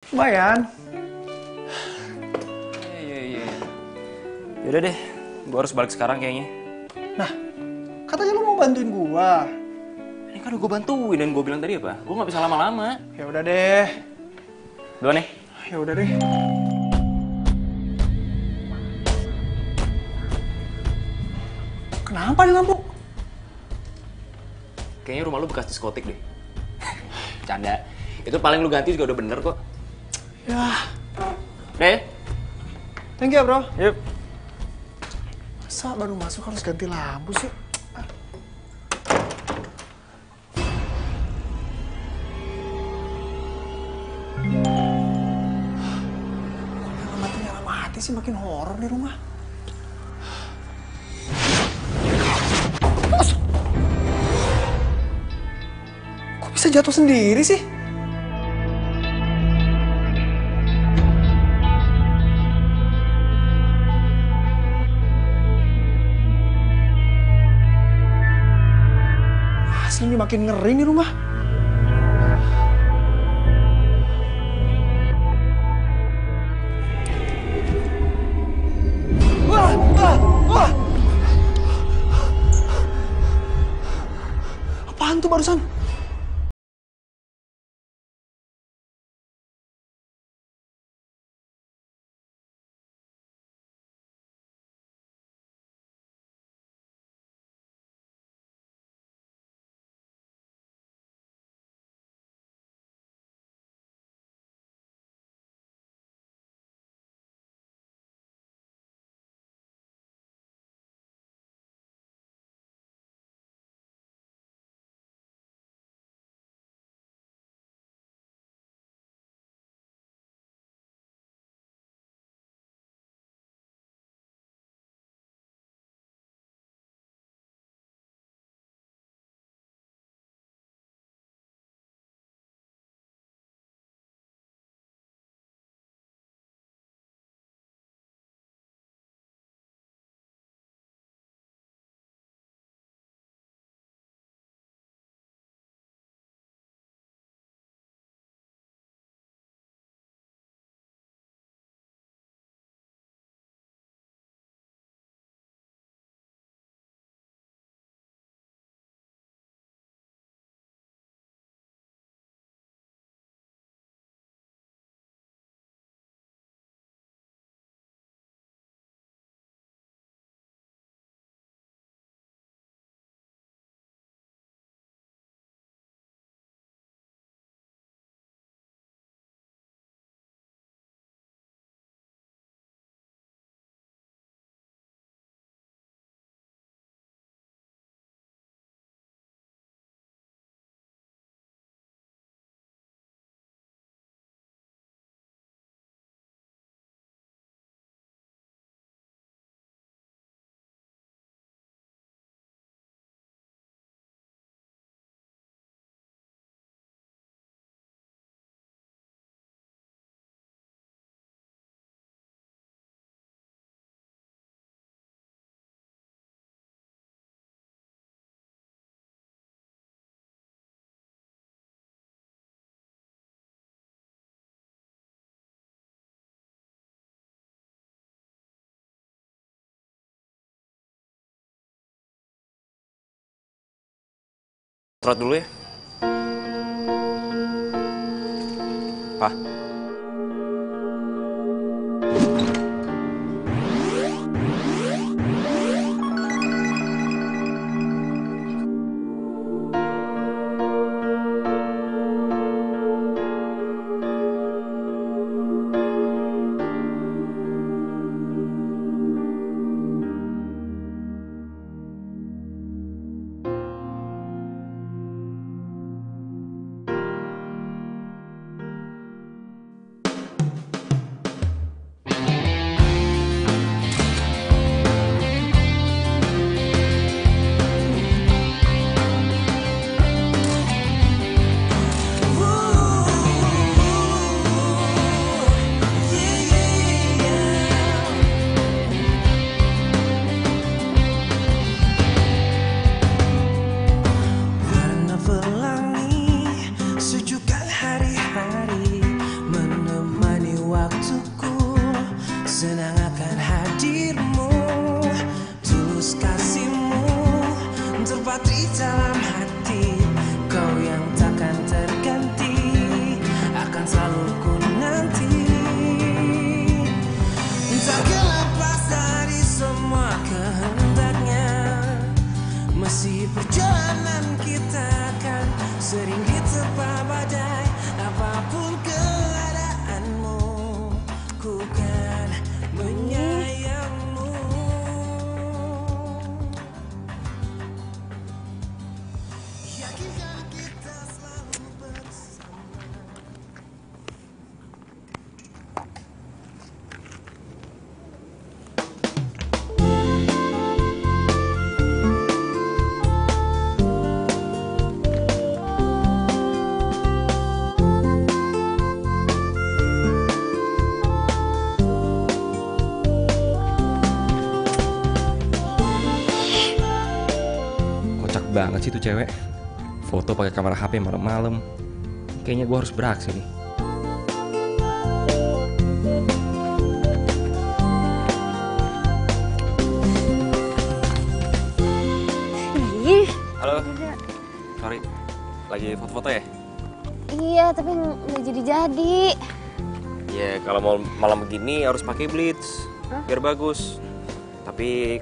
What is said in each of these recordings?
Lumayan. Iya. Yaudah deh, gua harus balik sekarang kayaknya. Nah, katanya lu mau bantuin gua. Ini kan udah gua bantuin dan gua bilang tadi apa? Gua nggak bisa lama-lama. Ya udah deh. Duluan nih. Ya udah deh. Kenapa nih lampu? Kayaknya rumah lu bekas diskotik deh. Canda. Itu paling lu ganti juga udah bener kok. Ya, Deh. thank you ya, bro. Yuk. Masa baru masuk harus ganti lampu sih? Kok nyala mati sih, makin horor nih rumah. Kok bisa jatuh sendiri sih? Asli ini makin ngeri nih rumah. Wah, wah, wah. Apaan tuh barusan? Trot dulu ya. Pak. sih tuh cewek. Foto pakai kamera HP malam-malam. Kayaknya gue harus beraksi nih. Ih, Halo. Sorry. Lagi foto-foto ya? iya tapi nggak jadi-jadi. Ya kalau mau malam begini harus pakai blitz. Biar bagus. Tapi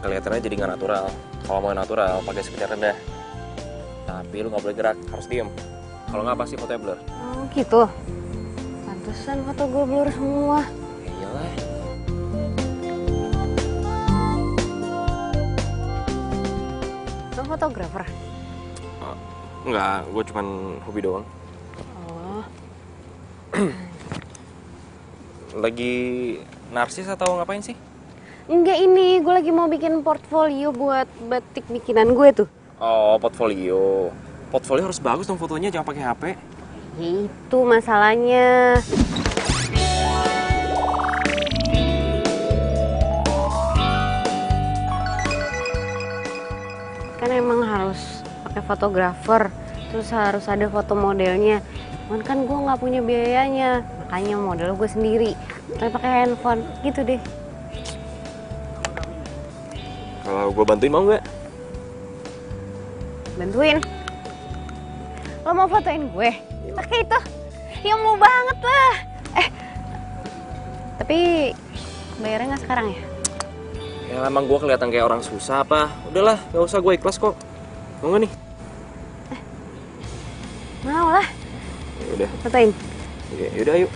kelihatannya jadi nggak natural. Kalau mau natural pakai speed rendah. Tapi lu nggak boleh gerak, harus diem. Kalau nggak pasti fotonya blur. Oh gitu. Pantesan foto gue blur semua. Ya iyalah. Lo fotografer? Enggak, gue cuman hobi doang. Oh. Lagi narsis atau ngapain sih? Enggak, ini gue lagi mau bikin portfolio buat batik bikinan gue tuh. Oh, portfolio. Portfolio harus bagus dong fotonya, jangan pakai HP. Ya itu masalahnya. Kan emang harus pakai fotografer, terus harus ada foto modelnya. Cuman kan gue nggak punya biayanya, makanya model gue sendiri. Tapi pakai handphone, gitu deh. Kalau gue bantuin mau nggak? Bantuin? Lo mau fotoin gue? Pakai itu? Ya mau banget lah. Tapi bayarnya nggak sekarang ya? Ya emang gue kelihatan kayak orang susah apa? Udahlah, gak usah, gue ikhlas kok. Mau nggak nih? Mau lah, Ya udah, fotoin. yaudah yuk.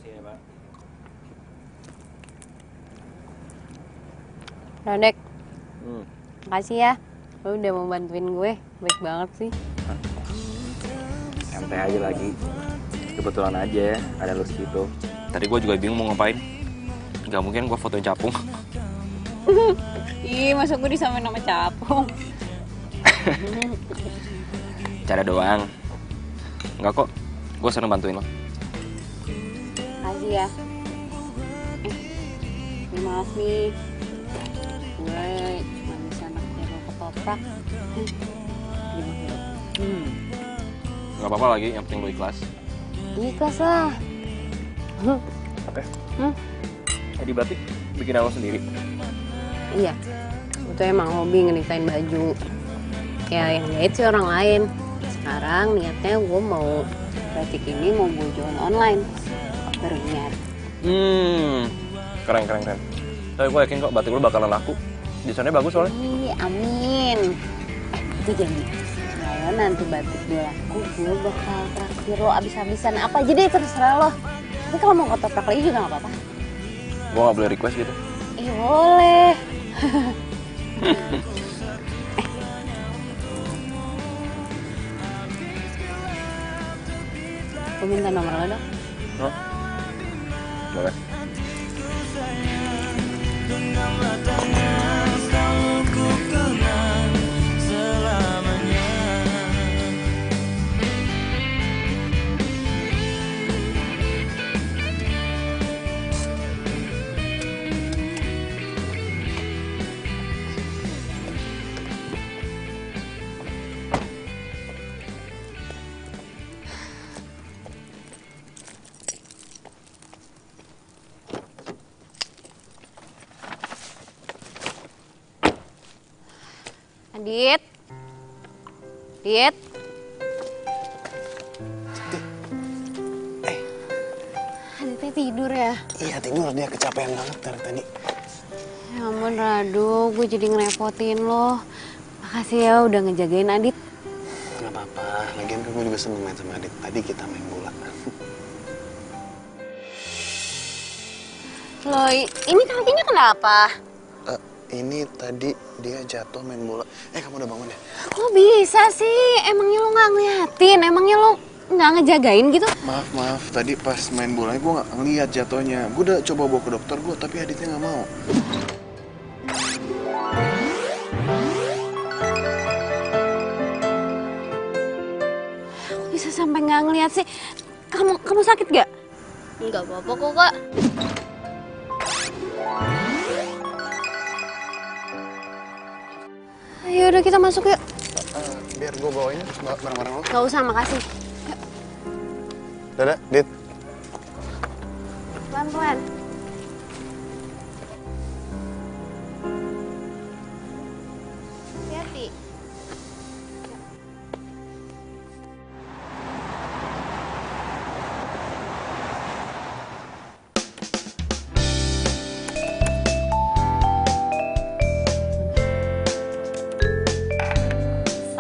Sini Pak. Rodek, makasih ya. Lo udah mau bantuin gue, baik banget sih. Santai aja lagi. Kebetulan aja ya, ada lu situ. Tadi gue juga bingung mau ngapain. Gak mungkin gue fotoin capung. Ih, masa gue disamain nama capung? Cara doang. Enggak kok, gue seneng bantuin lo. Makasih ya. Maaf nih. Gue cuma bisa naksir lo ketoprak. Gak apa-apa lagi, yang penting lo ikhlas. Ikhlas lah. Oke. Jadi batik bikin lo sendiri. Iya, itu emang hobi ngeditain baju. Ya yang jahit sih orang lain. Sekarang niatnya gue mau batik ini mau gue jual online. Baru niat. Keren. Tapi gue yakin kok batik lo bakalan laku. Desainnya bagus soalnya. Ih, amin. Itu janji. Kalau nanti batik gue laku, gue bakal traktir lo abis-abisan apa aja deh, terserah lo. Tapi kalau mau ketoprak lagi juga gak apa-apa. Gue gak boleh request gitu. Boleh. Gue minta nomor lo dong. Hah? Boleh. Adit. Adit. Aditnya tidur ya? Iya tidur, dia kecapean banget dari tadi. Ya ampun Radu, gue jadi ngerepotin lo. Makasih ya udah ngejagain Adit. Gak apa-apa, lagian kan gue juga seneng main sama Adit. Tadi kita main bola. Loh, ini kakinya kenapa? Ini tadi dia jatuh main bola. Kamu udah bangun ya? Kok bisa sih? Emangnya lo nggak ngeliatin? Emangnya lo nggak ngejagain gitu? Maaf. Tadi pas main bolanya gue nggak ngeliat jatuhnya. Gue udah coba bawa ke dokter gue, tapi Aditnya nggak mau. Kok bisa sampai nggak ngeliat sih? Kamu sakit gak? Nggak apa-apa kok kak. Ayo udah kita masuk yuk. Biar gue bawain barang-barang lo. Gak usah, makasih. Dadah, Dit. Pelan-pelan. Hati-hati.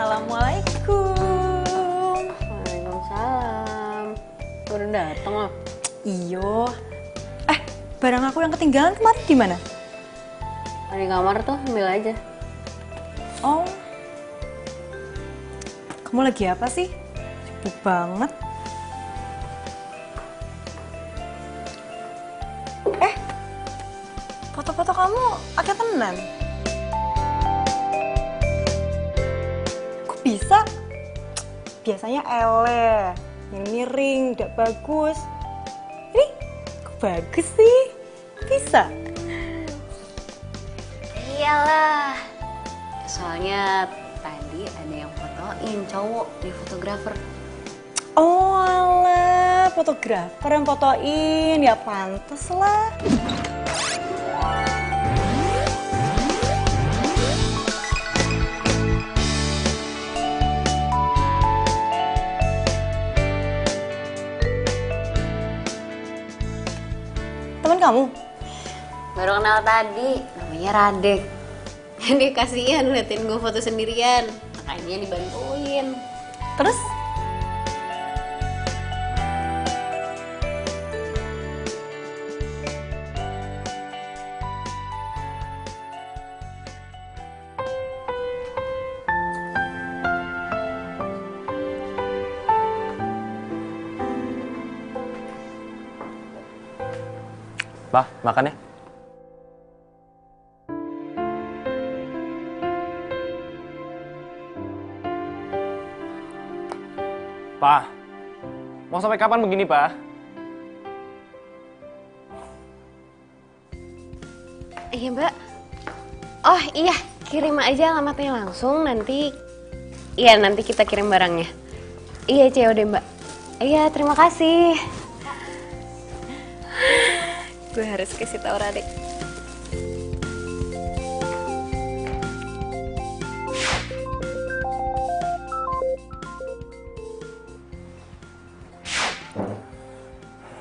Assalamualaikum. Waalaikumsalam. Udah dateng loh. Iyo. Barang aku yang ketinggalan kemarin di mana? Di kamar tuh, ambil aja. Oh. Kamu lagi apa sih? Sibuk banget. Foto-foto kamu agak tenan. Kok bisa? Biasanya ele, yang miring, tidak bagus. Ini kok bagus sih? Bisa? Iyalah. Soalnya tadi ada yang fotoin cowok di fotografer. Oh alah, fotografer yang fotoin, ya pantes lah. Temen kamu? Baru kenal tadi, namanya Radek. Dia kasihan liatin gue foto sendirian, makanya dibantuin. Terus? Pak, makan ya. Pak, mau sampai kapan begini, Pak? Iya mbak. Oh iya, kirim aja alamatnya langsung nanti. Iya nanti kita kirim barangnya. Iya COD mbak. Iya terima kasih. Gue harus kasih tau Radek.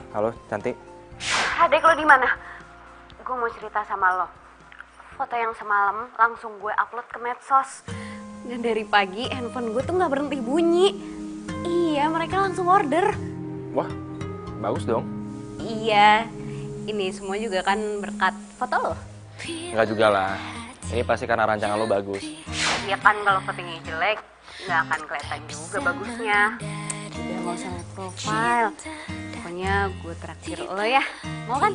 Halo, cantik. Radek lo di mana? Gue mau cerita sama lo. Foto yang semalam langsung gue upload ke medsos. Dan dari pagi handphone gue tuh nggak berhenti bunyi. Iya mereka langsung order. Wah, bagus dong. Iya, ini semua juga kan berkat foto lo. Enggak juga lah. Ini pasti karena rancangan lo bagus. Iya kan kalau fotonya jelek, nggak akan kelihatan juga bagusnya. Udah nggak usah liat profile. Pokoknya gue traktir lo ya, mau kan?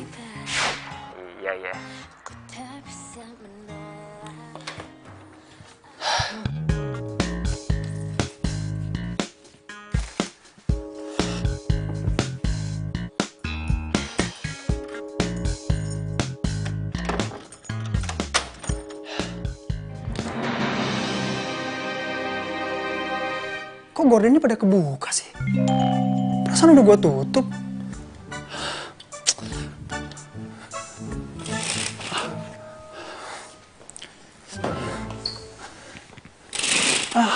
Iya, iya. Kok gordennya pada kebuka sih? Perasaan udah gue tutup. Aneh.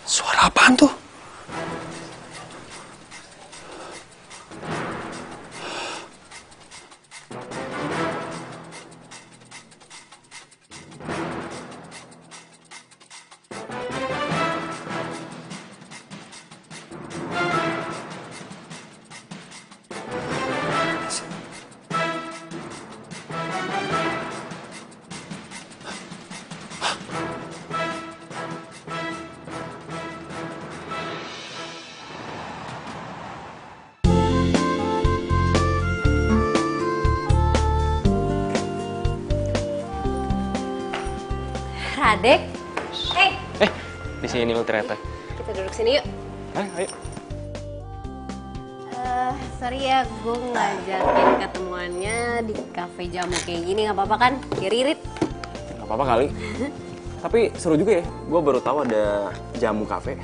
Suara apaan tuh? Radek, Di sini lo ternyata. kita duduk sini yuk. Ayo. Sorry ya, gue ngajakin ketemuannya di kafe jamu kayak gini, nggak apa-apa kan? Biar irit. Gak apa-apa kali. Tapi seru juga ya, gue baru tahu ada jamu kafe.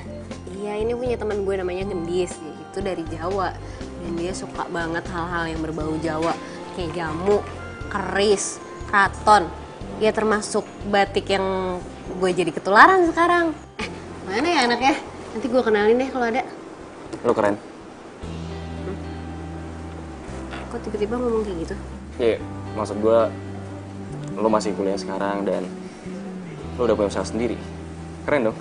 Iya, ini punya teman gue namanya Gendis, itu dari Jawa. Dan dia suka banget hal-hal yang berbau Jawa, kayak jamu, keris, kraton. Ya termasuk batik yang gue jadi ketularan sekarang. Mana ya anaknya? Nanti gue kenalin deh kalau ada. Lo keren. Kok tiba-tiba ngomong kayak gitu? Iya, maksud gue lo masih kuliah sekarang dan lo udah punya usaha sendiri. Keren dong.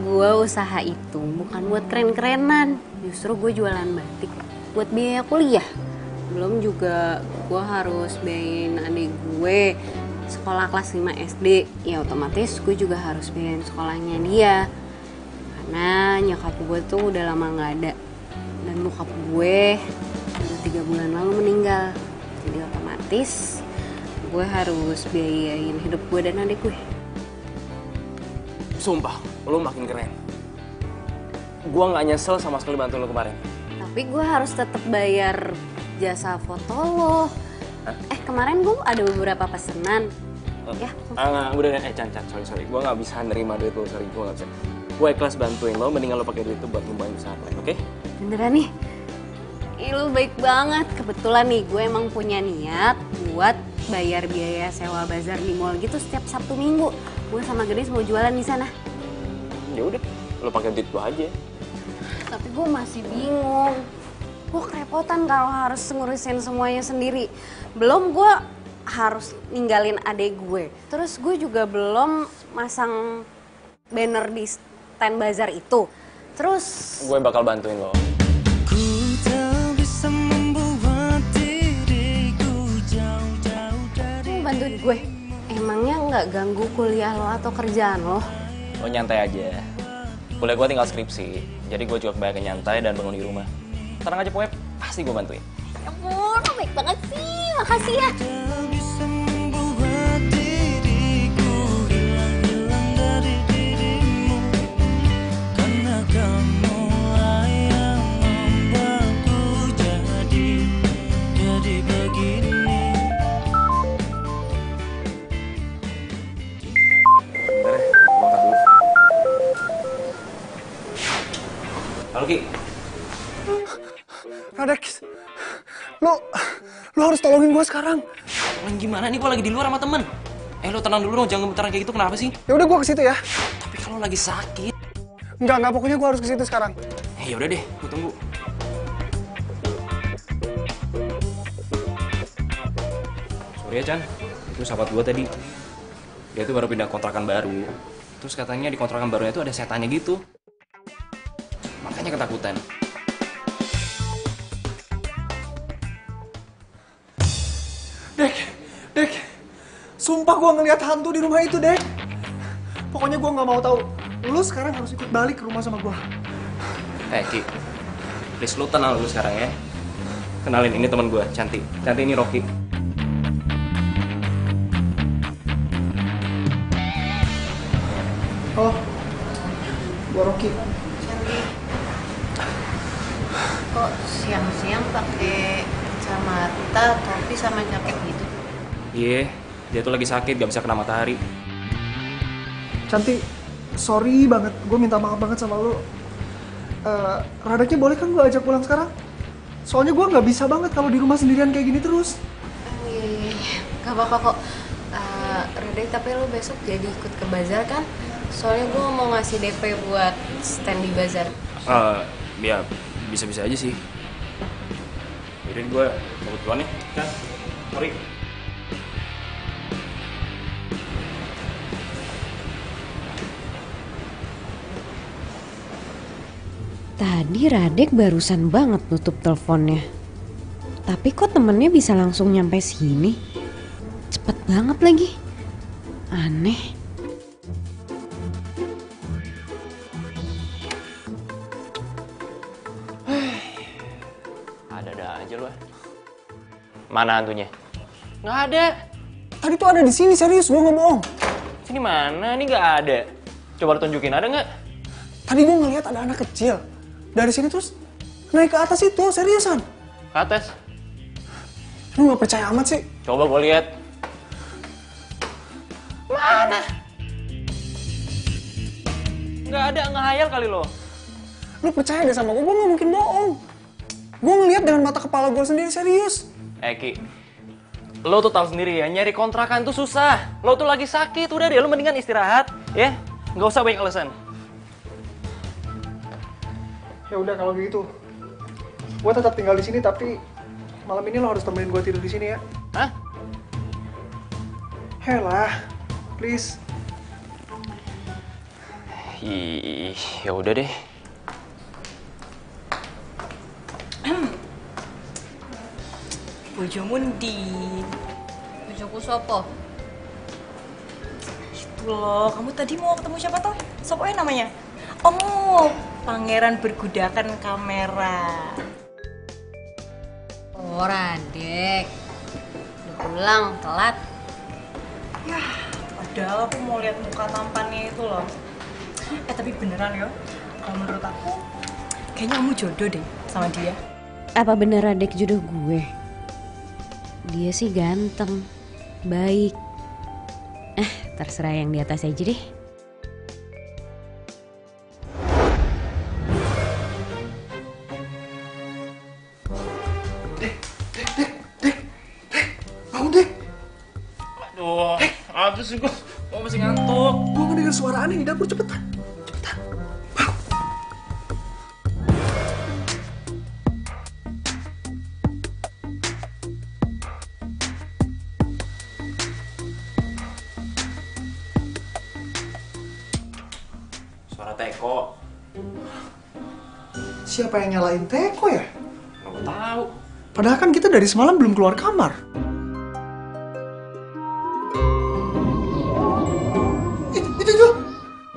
Gue usaha itu bukan buat keren-kerenan. Justru gue jualan batik buat biaya kuliah. Belum juga gue harus biayain adik gue sekolah kelas 5 SD. Ya otomatis gue juga harus biayain sekolahnya dia. Karena nyokap gue tuh udah lama gak ada. Dan bokap gue udah 3 bulan lalu meninggal. Jadi otomatis gue harus biayain hidup gue dan adik gue. Sumpah, lo makin keren. Gue gak nyesel sama sekali bantu lo kemarin. Tapi gue harus tetap bayar jasa foto lo. Kemarin gue ada beberapa pesanan. Ya, Enggak, udah Chan, sorry. Gue gak bisa nerima duit lo, sorry, gue gak bisa. Gue ikhlas bantuin lo, mendingan lo pakai duit itu buat ngembangin usaha lain, oke? beneran nih. Ih, lu baik banget. Kebetulan nih gue emang punya niat buat bayar biaya sewa bazar di mall gitu setiap Sabtu Minggu. Gue sama Gedis mau jualan di sana. Ya udah, lo pakai duit gue aja. Tapi gue masih bingung. Gue kerepotan kalau harus ngurusin semuanya sendiri. Belum gue harus ninggalin adek gue. Terus gue juga belum masang banner di stand bazar itu. Terus Gue bakal bantuin lo. lu bantuin gue. Emangnya nggak ganggu kuliah lo atau kerjaan lo? Lo nyantai aja. Kuliah gue tinggal skripsi, jadi gue juga kebanyakan nyantai dan bangun di rumah. Tenang aja pokoknya, pasti gue bantuin. Ya ampun, lo baik banget sih. Makasih ya. Halo Ki. Radek, lo harus tolongin gue sekarang. Tolong gimana nih, gue lagi di luar sama temen. Lo tenang dulu dong, jangan gemetaran kayak gitu, kenapa sih? Ya udah gue ke situ ya. Tapi kalau lagi sakit. Enggak, pokoknya gue harus ke situ sekarang. Ya udah deh, gue tunggu. Sorry ya Chan, itu sahabat gue tadi. Dia tuh baru pindah kontrakan baru. Terus katanya di kontrakan barunya tuh ada setannya gitu. Makanya ketakutan. Dek, sumpah gue ngeliat hantu di rumah itu, Dek. Pokoknya gue nggak mau tahu. Lu sekarang harus ikut balik ke rumah sama gue. Ki, please lu tenang dulu sekarang ya. Kenalin, ini teman gue, Cantik. Cantik ini Rocky. Oh, gue Rocky. Kok siang-siang pakai kacamata, topi sama jaket gitu? Iya, dia tuh lagi sakit, gak bisa kena matahari. Cantik, sorry banget. Gue minta maaf banget sama lo. Radeknya boleh kan gue ajak pulang sekarang? Soalnya gue nggak bisa banget kalau di rumah sendirian kayak gini terus. Gak apa-apa kok. Radek, tapi lo besok jadi ikut ke bazar kan? Soalnya gue mau ngasih DP buat stand di bazar. Ya bisa-bisa aja sih. Yaudah gue cabut duluan nih. Kan? Sorry. Tadi Radek barusan banget nutup teleponnya. Tapi kok temennya bisa langsung nyampe sini? Cepet banget lagi. Aneh. Ada aja lu. Mana hantunya? Nggak ada. Tadi tuh ada di sini, serius, gue nggak bohong. Sini mana? Ini nggak ada. Coba lu tunjukin, ada nggak? Tadi gue ngeliat ada anak kecil. Dari sini terus naik ke atas itu, seriusan. Ke atas. Lu nggak percaya amat sih? Coba gue lihat. Mana? Nggak ada, ngehayal kali lo. Lu percaya deh sama gue nggak mungkin bohong. Gue ngeliat dengan mata kepala gue sendiri, serius. Ki, lo tuh tahu sendiri ya, nyari kontrakan tuh susah. Lo tuh lagi sakit, udah deh, lo mendingan istirahat, ya. Nggak usah banyak alasan. Ya udah kalau gitu, gue tetap tinggal di sini tapi malam ini lo harus temenin gue tidur di sini ya. Hah? Helah, please. Ih, ya udah deh. Bojomu ndi? Bojoku sopo? Itu loh, kamu tadi mau ketemu siapa toh? Sopo namanya? Oh, pangeran bergudakan kamera. Oh, Radek. Udah pulang, telat. Ya, padahal aku mau lihat muka tampannya itu loh. Tapi beneran ya, kalau menurut aku, kayaknya kamu jodoh deh sama dia. Apa bener Radek jodoh gue? Dia sih ganteng, baik. Terserah yang di atas aja deh. Bangun deh. Aduh, apa sih gue? Gue masih ngantuk. Gue ngedengar suara aneh di dapur, cepetan. Suara Teko. Siapa yang nyalain Teko ya? Nggak tahu. Padahal kan kita dari semalam belum keluar kamar.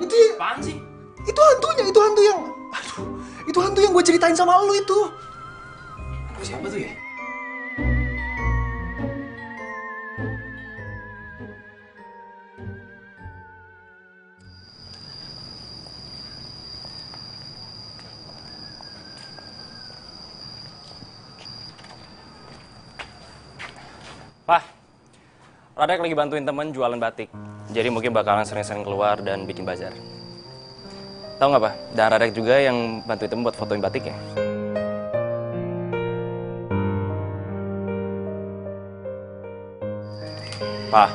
Itu Apaan sih? itu hantu yang, aduh, itu hantu yang gue ceritain sama lu itu. Siapa tuh ya? Pak, Radek lagi bantuin temen jualan batik. Jadi mungkin bakalan sering-sering keluar dan bikin bazar. Tahu nggak, Pak? Dan Radek juga yang bantuin temen buat fotoin batiknya. Pak.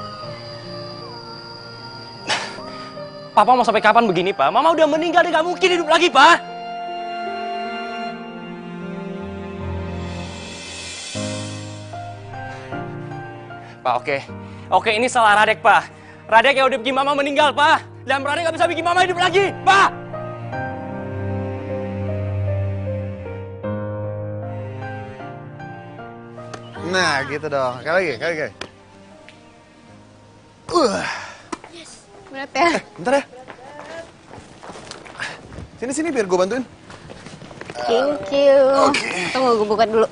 Papa mau sampai kapan begini, Pak? Mama udah meninggal, dia nggak mungkin hidup lagi, Pak. Pak, oke, ini salah Radek, Pak. Radek yang udah bikin Mama meninggal, Pak. Dan Radek nggak bisa bikin Mama hidup lagi, Pak. Nah, gitu dong. Kali lagi. Berat ya? Bentar ya. Sini biar gue bantuin. Thank you. Tunggu, gue buka dulu.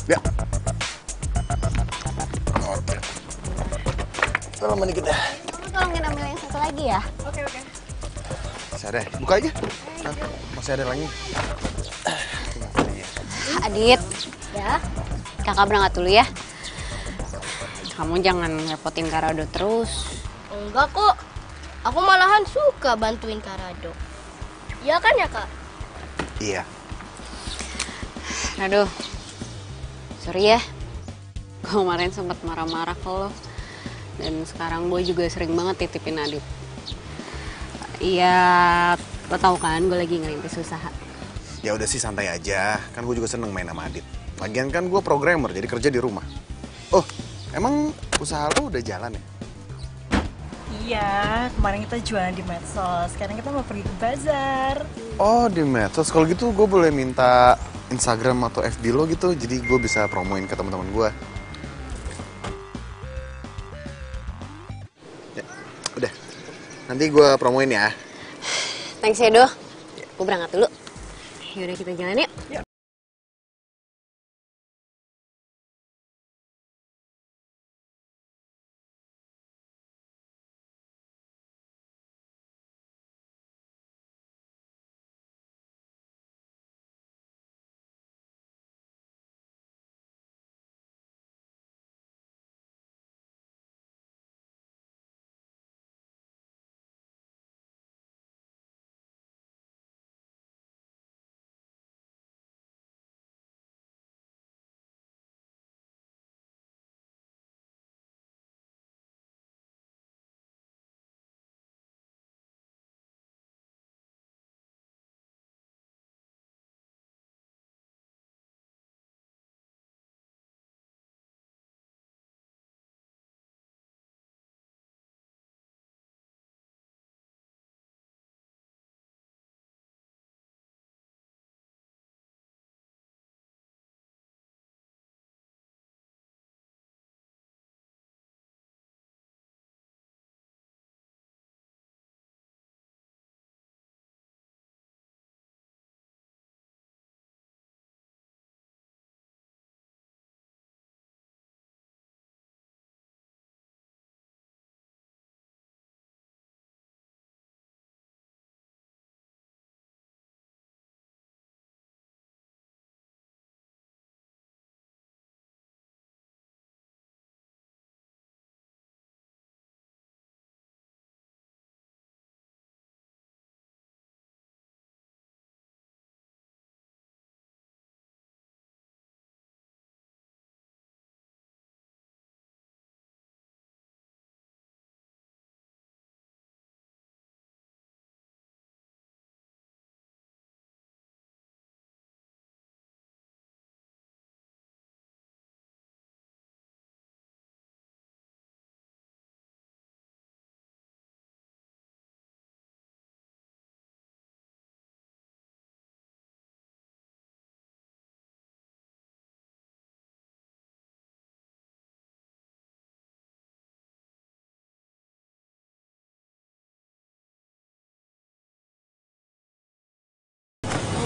Ya. Oke. Lama dikit ya. Kamu tolongin ambil yang satu lagi ya? Oke. Masih ada. Buka aja. Masih ada lagi. Adit, ya. Kakak berangkat dulu ya. kamu jangan ngerepotin Kak Rado terus. Enggak kok. Aku malahan suka bantuin Kak Rado. Iya kan ya, Kak? Iya. Aduh, sorry ya. Gue kemarin sempat marah-marah ke lo. Dan sekarang gue juga sering banget titipin Adit. Iya, lo tau kan gue lagi ngerintis usaha. Ya udah sih santai aja, kan gue juga seneng main sama Adit. Lagian kan gue programmer, jadi kerja di rumah. Oh, emang usaha lo udah jalan ya? Iya, kemarin kita jualan di medsos, sekarang kita mau pergi ke bazar. Oh, di medsos. Kalau gitu gue boleh minta Instagram atau FB lo gitu, jadi gue bisa promoin ke teman-teman gue. Ya, udah. Nanti gue promoin ya. Thanks ya, Do. Gue berangkat dulu. Yaudah kita jalan yuk.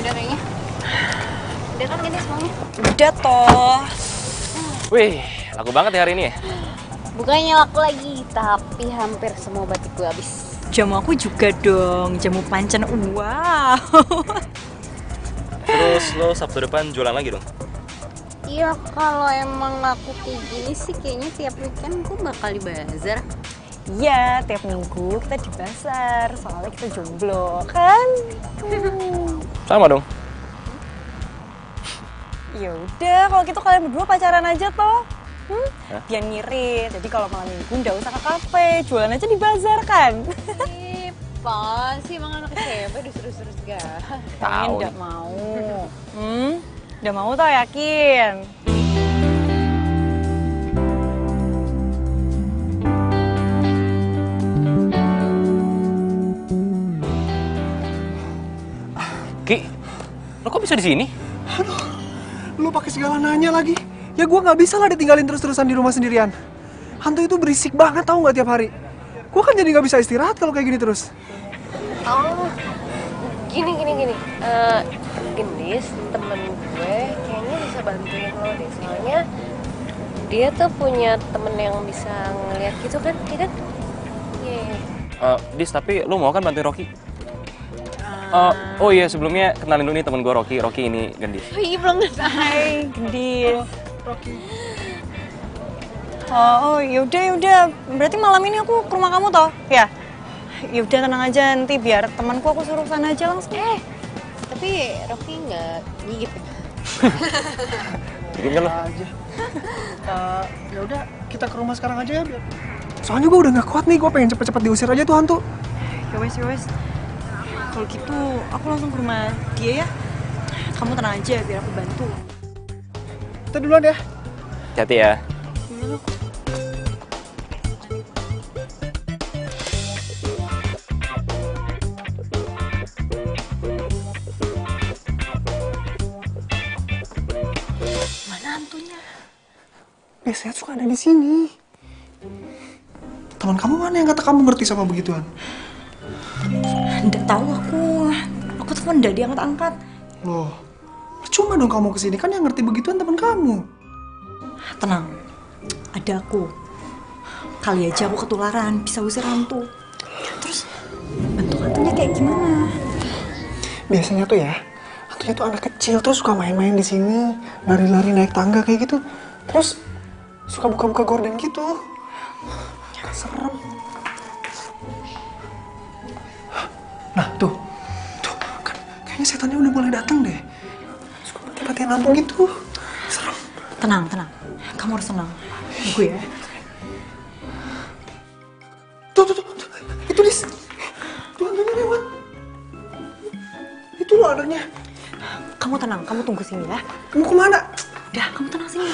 Udah kayaknya. Udah kan gini semuanya? Udah toh. Wih, laku banget ya hari ini ya? Bukannya laku lagi, tapi hampir semua batik gue habis. Jamu aku juga dong, jamu pancen. Wow. Terus lo Sabtu depan jualan lagi dong? Iya, kalau emang aku kayak gini sih kayaknya tiap weekend gue bakal di bazar. Iya, tiap minggu kita di pasar, soalnya kita jomblo, kan? Sama dong. Ya udah, kalau gitu kalian berdua pacaran aja toh. Biar ngirit. Jadi kalau malam minggu nggak usah ke kafe, jualan aja di bazar kan? Ih, apa sih emang anak SMP disuruh-suruh segala. Kalian nggak mau. Nggak mau toh, yakin? Ki, lo kok bisa di sini? Lu pakai segala nanya lagi. Ya gue nggak bisa lah ditinggalin terus-terusan di rumah sendirian. Hantu itu berisik banget tau nggak tiap hari. Gue kan jadi nggak bisa istirahat kalau kayak gini terus. Oh, gini. Gendis, temen gue kayaknya bisa bantuin lo deh. Soalnya dia tuh punya temen yang bisa ngeliat gitu kan, iya kan? Iya. Dis, tapi lo mau kan bantuin Rocky? Oh iya, sebelumnya kenalin dulu nih temen gue Rocky. Rocky ini Gendis. Oh iya, belum selesai. Hai, Gendis. Rocky. Oh, yaudah. Berarti malam ini aku ke rumah kamu toh? Ya. Yaudah tenang aja, nanti biar temanku aku suruh sana aja langsung. Tapi Rocky nggak gigit ya? Bikin kan lo? Aja. Ya udah, kita ke rumah sekarang aja ya biar. Soalnya gue udah nggak kuat nih, gue pengen cepet-cepet diusir aja tuh hantu. Ya wes. Kalau gitu aku langsung ke rumah dia ya. Kamu tenang aja biar aku bantu. Kita duluan ya. Hati ya. Mana hantunya? Biasanya suka ada di sini. Teman kamu mana yang kata kamu ngerti sama begituan? Nggak tahu aku telepon nggak diangkat-angkat. Loh, cuma dong kamu kesini, kan yang ngerti begituan teman kamu. Tenang, ada aku. Kali aja aku ketularan, bisa usir hantu. Terus bentuk hantunya kayak gimana? Biasanya tuh ya, hantunya tuh anak kecil terus suka main-main di sini, lari-lari naik tangga kayak gitu. Terus suka buka-buka gorden gitu. Serem. Nah, tuh kan kayaknya setannya udah mulai datang deh. Suka mati-matian lampu gitu. Serem. Tenang. Kamu harus tenang. Tunggu ya. Tuh. Itu Dis. Tuh hantunya lewat. Itu loh anaknya. Kamu tenang, kamu tunggu sini ya. Kamu kemana? Udah, kamu tenang sini.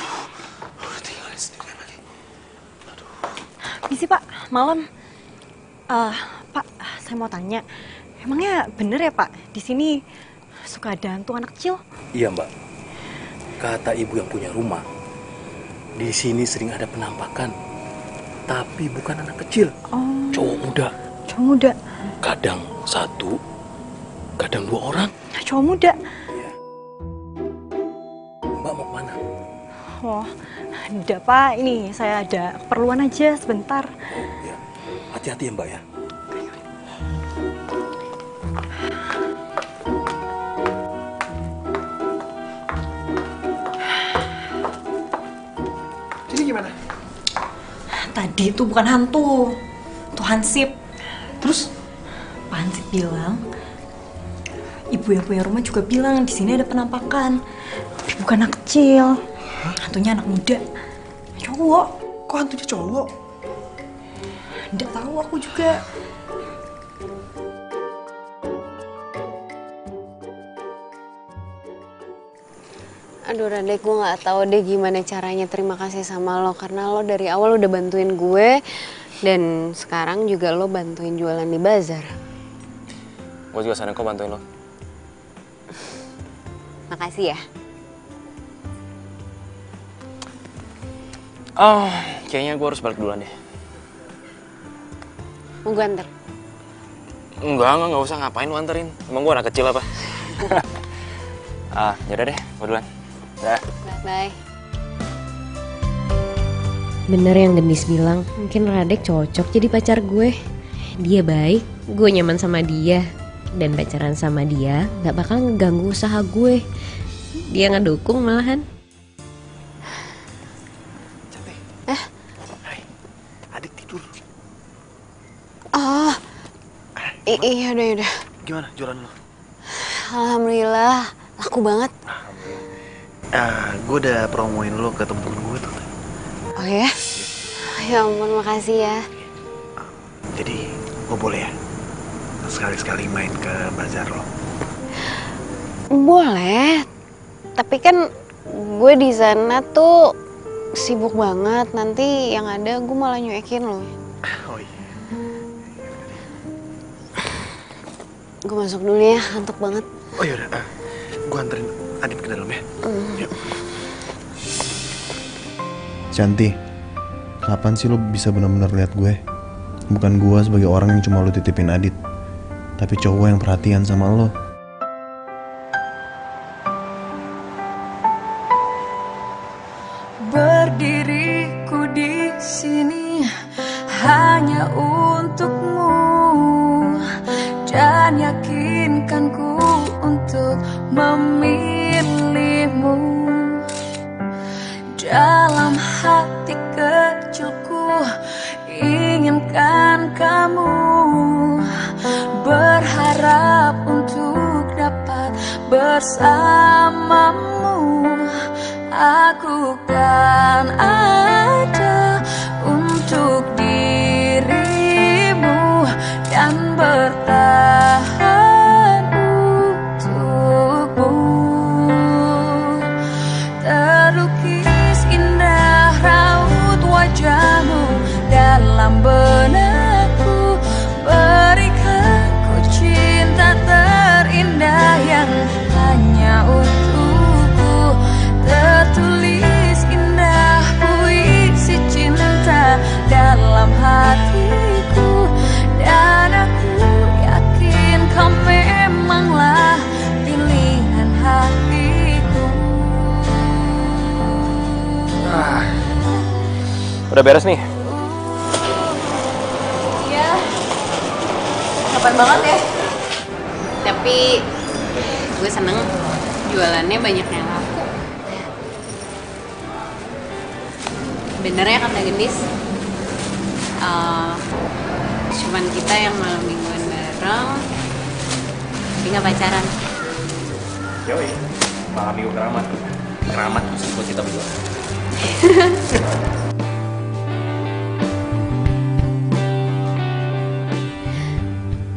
Udah tinggalin sendirian lagi. Misi Pak, malam. Pak, saya mau tanya. Emangnya bener ya Pak, di sini suka ada hantu anak kecil? Iya Mbak, kata ibu yang punya rumah, di sini sering ada penampakan, tapi bukan anak kecil, cowok muda. Cowok muda? Kadang satu, kadang 2 orang. Cowok muda? Iya. Mbak mau kemana? Oh, enggak Pak, ini saya ada keperluan aja sebentar. Oh ya, hati-hati ya Mbak ya. Jadi gimana? Tadi itu bukan hantu, itu hansip. Terus? Pak Hansip bilang, ibu yang punya rumah juga bilang di sini ada penampakan, tapi bukan anak kecil, hantunya anak muda, cowok. Kok hantunya cowok? Nggak tahu aku juga. Aduh Radek, gue gak tahu deh gimana caranya terima kasih sama lo. Karena lo dari awal udah bantuin gue. Dan sekarang juga lo bantuin jualan di bazar. Gue juga seneng kok bantuin lo. Makasih ya. Oh, kayaknya gue harus balik duluan deh. Mau gue anter? Enggak usah, ngapain lu anterin. Emang gue anak kecil apa? Yaudah deh, gue duluan. Dah. Bye. Bener yang Gendis bilang, mungkin Radek cocok jadi pacar gue. Dia baik, gue nyaman sama dia. Dan pacaran sama dia gak bakal ngeganggu usaha gue. Dia ngedukung malahan. Cantik. Hai, adik tidur. Oh, iya udah. Gimana jualan lo? Alhamdulillah, laku banget. Gue udah promoin lo ke temen-temen gue tuh. Oh ya? Ya ampun, makasih ya. Jadi gue boleh ya sekali-sekali main ke bazar lo? Boleh, tapi kan gue di sana tuh sibuk banget. Nanti yang ada gue malah nyuekin lo. Oh iya. Gue masuk dulu ya, ngantuk banget. Oh yaudah, gue anterin Adit ke dalam ya. Yuk. Cantik, kapan sih lo bisa benar-benar lihat gue? Bukan gue sebagai orang yang cuma lo titipin Adit, tapi cowok yang perhatian sama lo. Berdiriku di sini hanya untukmu dan yakinkanku untuk memilihmu dalam hati kecil. kecilku, inginkan kamu, berharap untuk dapat bersamamu. Aku kan ada untuk dirimu dan bertahan untukmu. Terlukis indah raut wajahmu dalam benakku, berikan ku cinta terindah yang hanya untukku. Tertulis indah puisi cinta dalam hatiku, dan aku yakin kau memanglah pilihan hatiku. Udah beres nih. Iya. Kapan banget ya? Tapi gue seneng jualannya banyak yang laku. Bener ya kata Gendis, cuman kita yang malam mingguan bareng, tapi nggak pacaran. Yoi, malam minggu keramat. Keramat khusus buat kita berdua.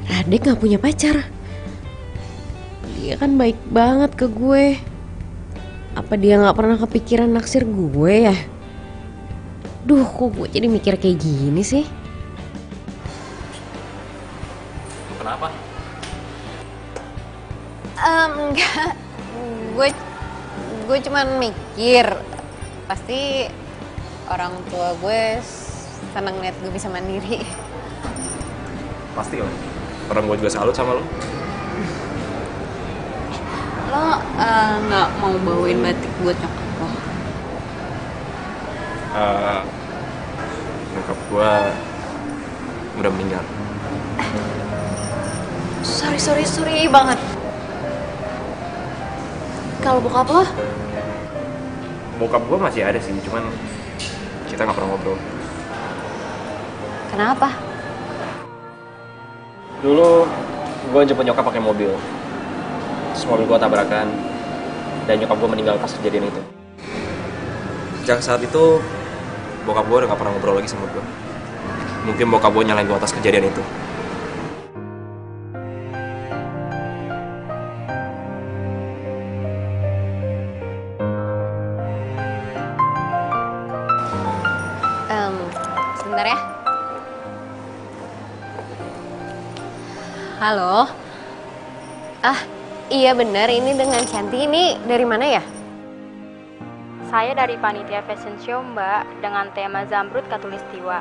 Radek gak punya pacar. Dia kan baik banget ke gue. Apa dia gak pernah kepikiran naksir gue ya? Duh, kok gue jadi mikir kayak gini sih? Kenapa? Enggak. Gue cuman mikir, pasti orang tua gue seneng liat gue bisa mandiri. Pasti lah. Orang gue juga salut sama lo. Lo nggak mau bawain batik buat nyokap lo? Nyokap gue udah meninggal. Sorry banget. Kalau bokap lo? Bokap gue masih ada sih, cuman kita nggak pernah ngobrol. Kenapa? Dulu gue jemput nyokap pakai mobil. Terus mobil gue tabrakan dan nyokap gue meninggal pas kejadian itu. Sejak saat itu bokap gue udah gak pernah ngobrol lagi sama gue. Mungkin bokap gue nyalain gue atas kejadian itu. Sebentar ya. Halo. Iya benar, ini dengan Cantik. Ini dari mana ya? Saya dari Panitia Fashion Show, Mbak, dengan tema Zamrud Katulistiwa.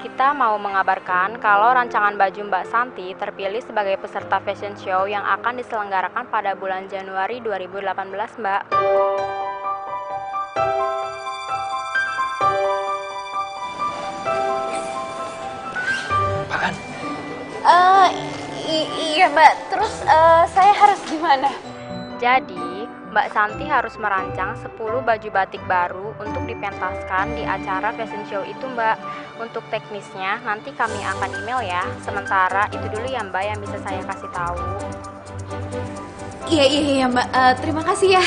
Kita mau mengabarkan kalau rancangan baju Mbak Santi terpilih sebagai peserta fashion show yang akan diselenggarakan pada bulan Januari 2018, Mbak. Apaan? Iya Mbak, terus saya harus gimana? Jadi, Mbak Santi harus merancang 10 baju batik baru untuk dipentaskan di acara fashion show itu Mbak. Untuk teknisnya nanti kami akan email ya. Sementara itu dulu ya Mbak yang bisa saya kasih tahu. Iya Mbak, terima kasih ya.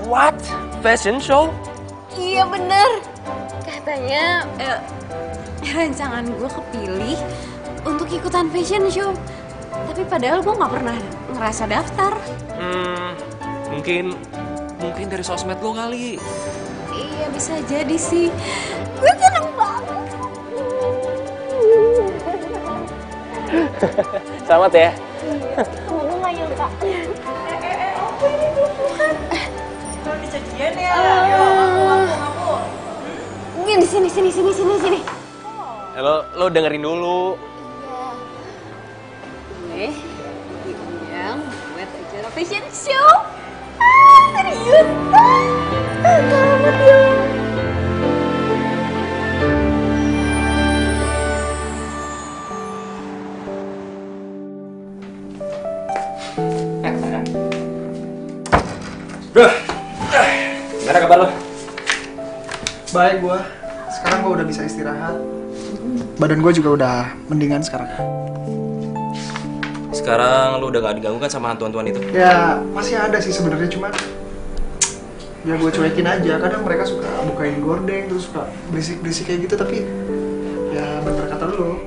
What? Fashion show? Iya bener. Katanya rancangan gue kepilih untuk ikutan fashion show. Tapi padahal gue gak pernah ngerasa daftar. Mungkin dari sosmed lo kali. Iya bisa jadi sih. Gue seneng banget. Selamat ya. Kamu gak nyangka. Apa ini bukan? Belum disajian ya? Ngaku. Gini, sini. Lo dengerin dulu. Gue diundang buat acara fashion show. Serius? Selamat ya. Gimana kabar lo? Baik gua. Sekarang gua udah bisa istirahat. Badan gua juga udah mendingan sekarang. Sekarang lu udah gak diganggu kan sama hantu-hantuan itu? Ya masih ada sih sebenarnya, cuman ya gue cuekin aja. Kadang mereka suka bukain gordeng terus suka berisik-berisik kayak gitu, tapi ya bener kata lu.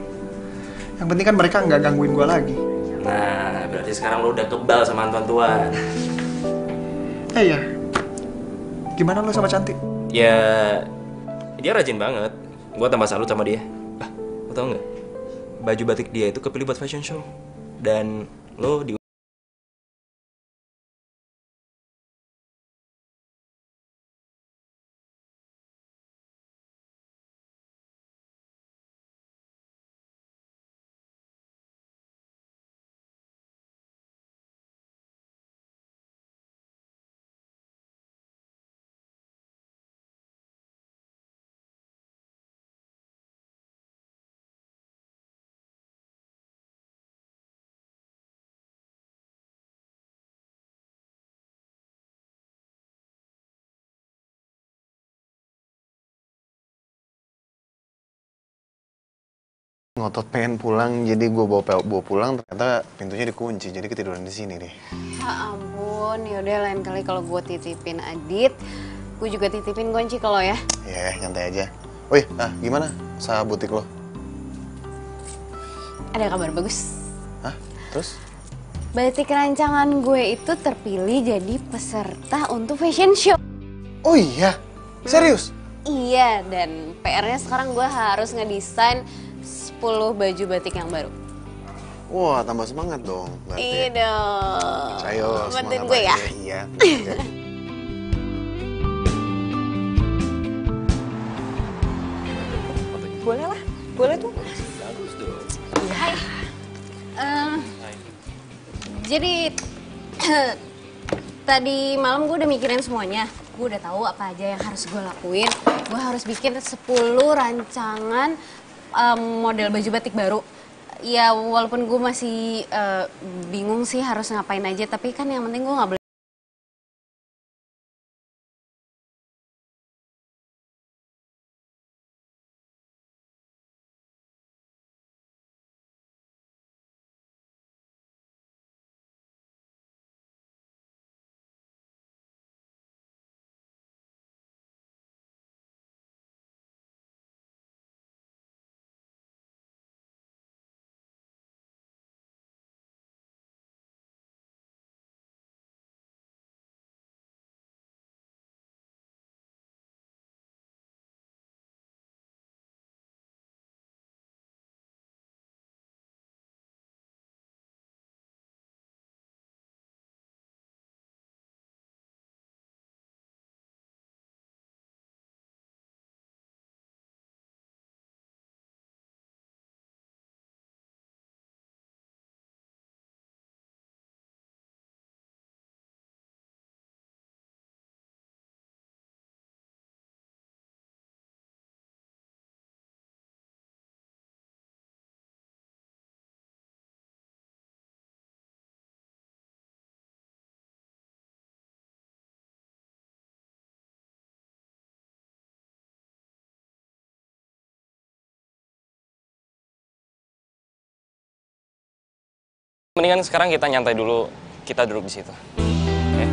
Yang penting kan mereka nggak gangguin gue lagi. Nah, berarti sekarang lu udah kebal sama hantu-hantuan. Iya. Gimana lu sama Cantik? Ya, dia rajin banget. Gua tambah salut sama dia. Lu tau nggak? Baju batik dia itu kepilih buat fashion show. Dan lo di Ngotot pengen pulang, jadi gue bawa pulang, ternyata pintunya dikunci, jadi ketiduran di sini deh. Ya ampun, yaudah lain kali kalau gue titipin Adit, gue juga titipin kunci ke lo ya. Ya, nyantai aja. Wih, gimana usaha butik lo? Ada kabar bagus. Hah? Terus? Batik rancangan gue itu terpilih jadi peserta untuk fashion show. Oh iya? Serius? Iya, dan PR-nya sekarang gue harus ngedesain 10 baju batik yang baru. Wah, tambah semangat dong. Iya dong. Ayo, bantuin semangat gue ya. Iya. Boleh lah, boleh tuh. bagus dong. Hai. Jadi tadi malam gue udah mikirin semuanya. Gue udah tahu apa aja yang harus gue lakuin. Gue harus bikin 10 rancangan model baju batik baru. Ya walaupun gue masih bingung sih harus ngapain aja, tapi kan yang penting gue nggak boleh. Mendingan sekarang kita nyantai dulu, kita duduk di situ. Oke?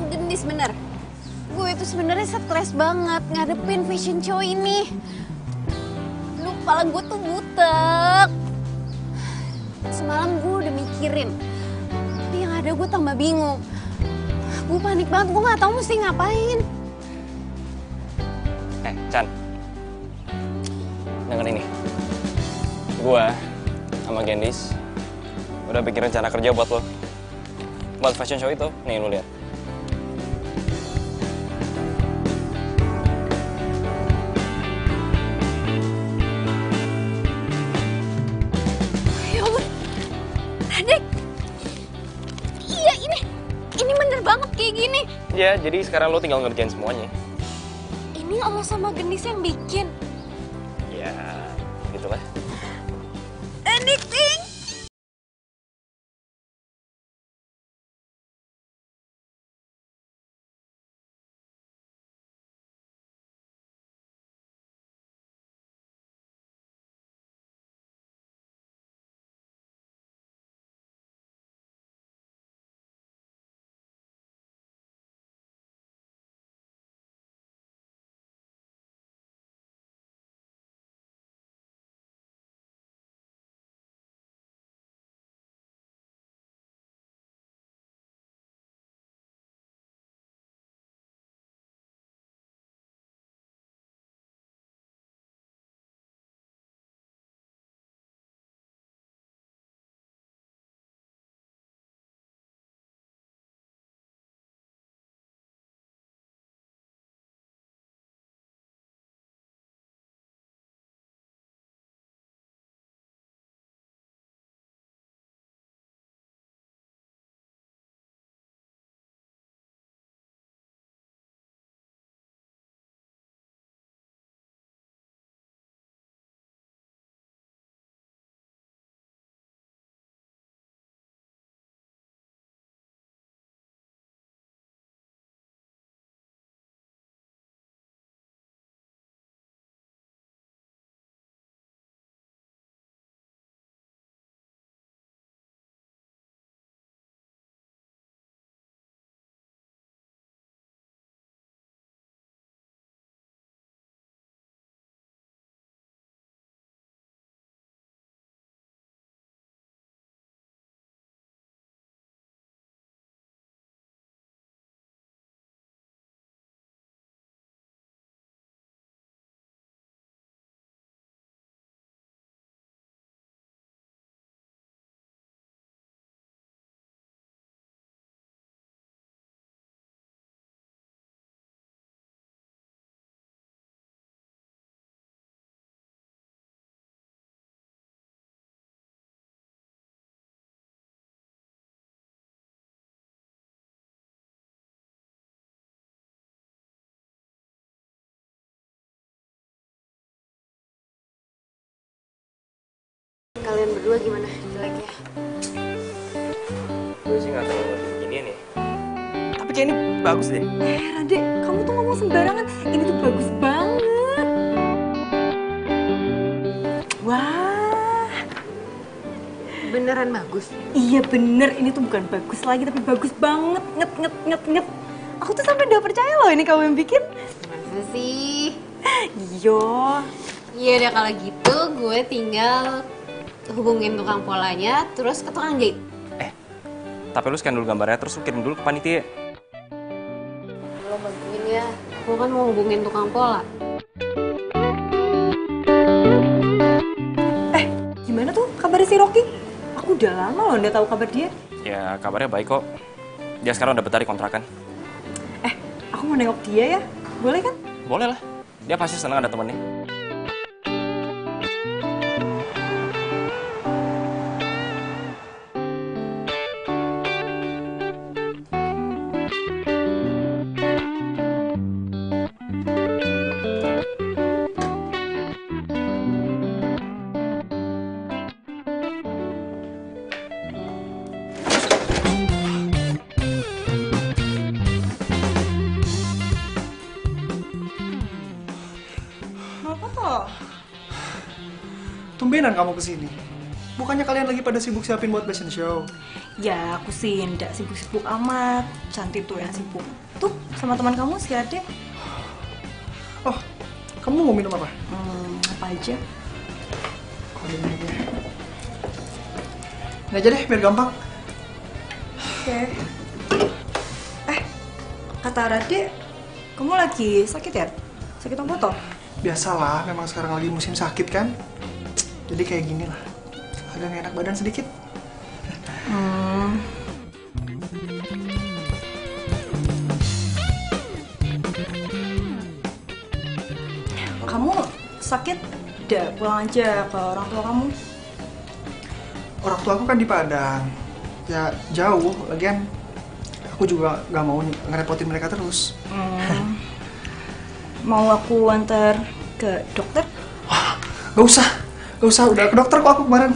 Gendis bener. Gue itu sebenarnya stres banget ngadepin fashion show ini. Lu kepala gue tuh butek. Semalam gue udah mikirin, tapi yang ada gue tambah bingung. Gue panik banget, gue gak tahu mesti ngapain. Chan, denger ini. Gue sama Gendis udah bikin rencana kerja buat lo. Buat fashion show itu, nih lo lihat. Ya ampun, Radek. Iya ini bener banget kayak gini. Ya, jadi sekarang lo tinggal ngerjain semuanya. Ini lo sama Gendis yang bikin. Ya, gitulah. Dik, acting. Kalian berdua gimana jeleknya? Gue sih nggak terlalu beginian ya. Tapi kayak ini bagus deh. Rade, kamu tuh ngomong sembarangan. Ini tuh bagus banget. Wah. Beneran bagus? Iya bener, ini tuh bukan bagus lagi tapi bagus banget. Nget. Aku tuh sampai udah percaya loh ini kamu yang bikin. Masa sih? Iya deh kalau gitu gue tinggal hubungin tukang polanya terus ke tukang jahit. Tapi lu scan dulu gambarnya, terus lu kirim dulu ke panitia. Lo bantuin ya, gue kan mau hubungin tukang pola. Gimana tuh kabarnya si Rocky? Aku udah lama loh nggak tahu kabar dia. Ya kabarnya baik kok. Dia sekarang udah betah di kontrakan. Aku mau nengok dia ya, boleh kan? Boleh lah. Dia pasti senang ada temennya. Tumbenan kamu kesini. Bukannya kalian lagi pada sibuk siapin buat fashion show? Ya aku sih nggak sibuk-sibuk amat. Cantik tuh yang sibuk. Tuh sama teman kamu si Ade. Oh, kamu mau minum apa? Apa aja? Ini aja deh, biar gampang. Oke. Kata Rade, kamu lagi sakit ya? Sakit apa toh? Biasalah, memang sekarang lagi musim sakit kan. Jadi kayak gini lah. Agak nggak enak badan sedikit. Kamu sakit? Udah pulang aja ke orang tua kamu. Orang tua aku kan di Padang. Ya jauh, lagian aku juga nggak mau ngerepotin mereka terus. Mau aku antar ke dokter? Gak usah, udah ke dokter kok aku kemarin.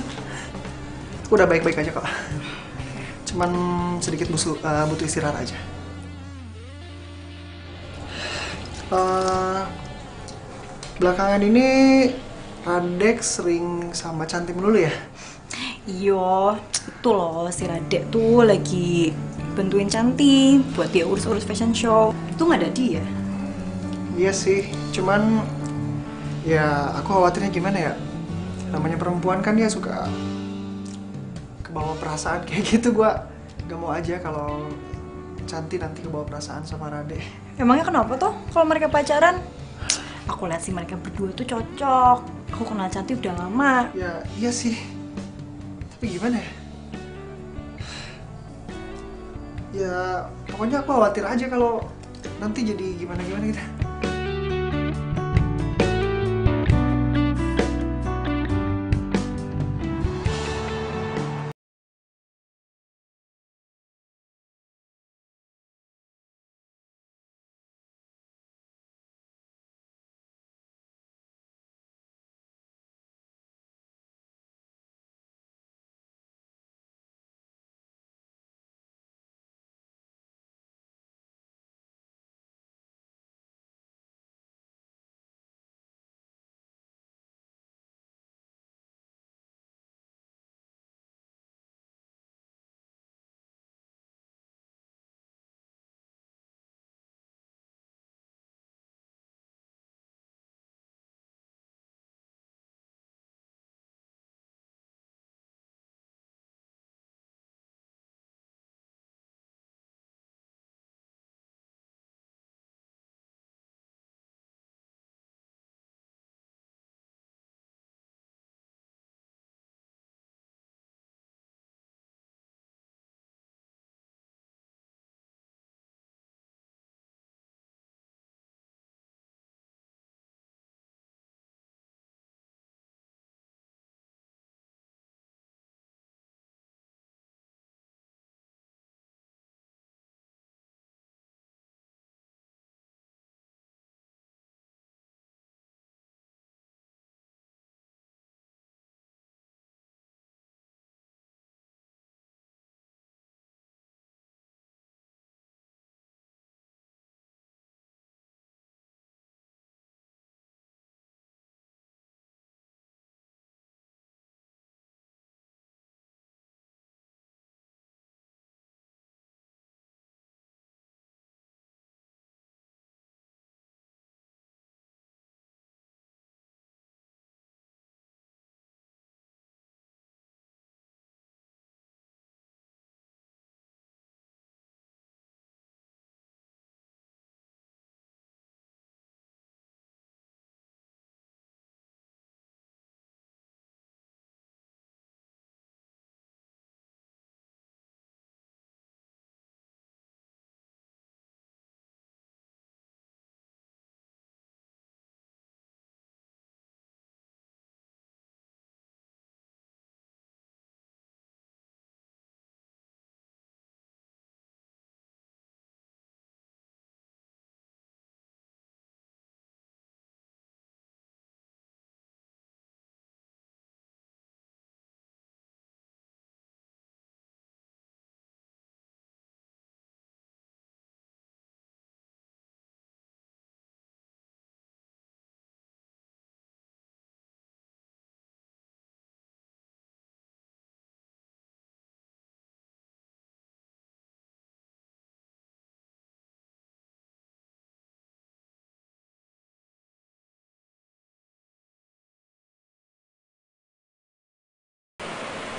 Udah baik-baik aja kok. Cuman sedikit butuh istirahat aja. Belakangan ini Radek sering sama Cantik melulu ya? Iyo, itu loh si Radek tuh lagi bantuin Cantik buat dia urus-urus fashion show. Itu nggak ada dia. Iya sih, cuman ya aku khawatirnya gimana ya? Namanya perempuan kan dia suka kebawa perasaan kayak gitu. Gua gak mau aja kalau Cantik nanti kebawa perasaan sama Radek. Emangnya kenapa tuh kalau mereka pacaran? Aku lihat sih mereka berdua tuh cocok. Aku kenal Cantik udah lama. Ya iya sih, tapi gimana ya? Ya pokoknya aku khawatir aja kalau nanti jadi gimana-gimana gitu.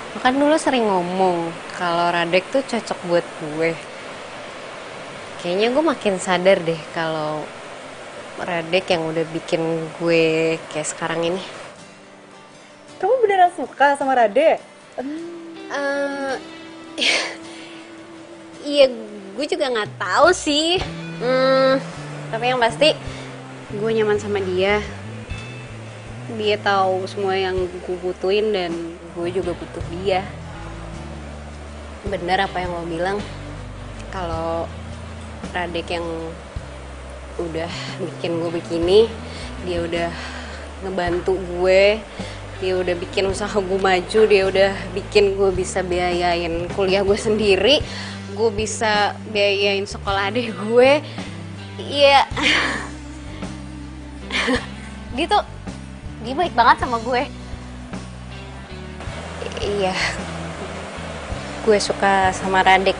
Lo kan dulu sering ngomong kalau Radek tuh cocok buat gue. Kayaknya gue makin sadar deh kalau Radek yang udah bikin gue kayak sekarang ini. Kamu beneran suka sama Radek? Iya, gue juga nggak tahu sih. Tapi yang pasti gue nyaman sama dia. Dia tahu semua yang gue butuhin dan gue juga butuh dia. Bener apa yang lo bilang, kalau Radek yang udah bikin gue begini, dia udah ngebantu gue Dia udah bikin usaha gue maju, dia udah bikin gue bisa biayain kuliah gue sendiri, gue bisa biayain sekolah adik gue. Iya, dia baik banget sama gue. Iya, gue suka sama Radek.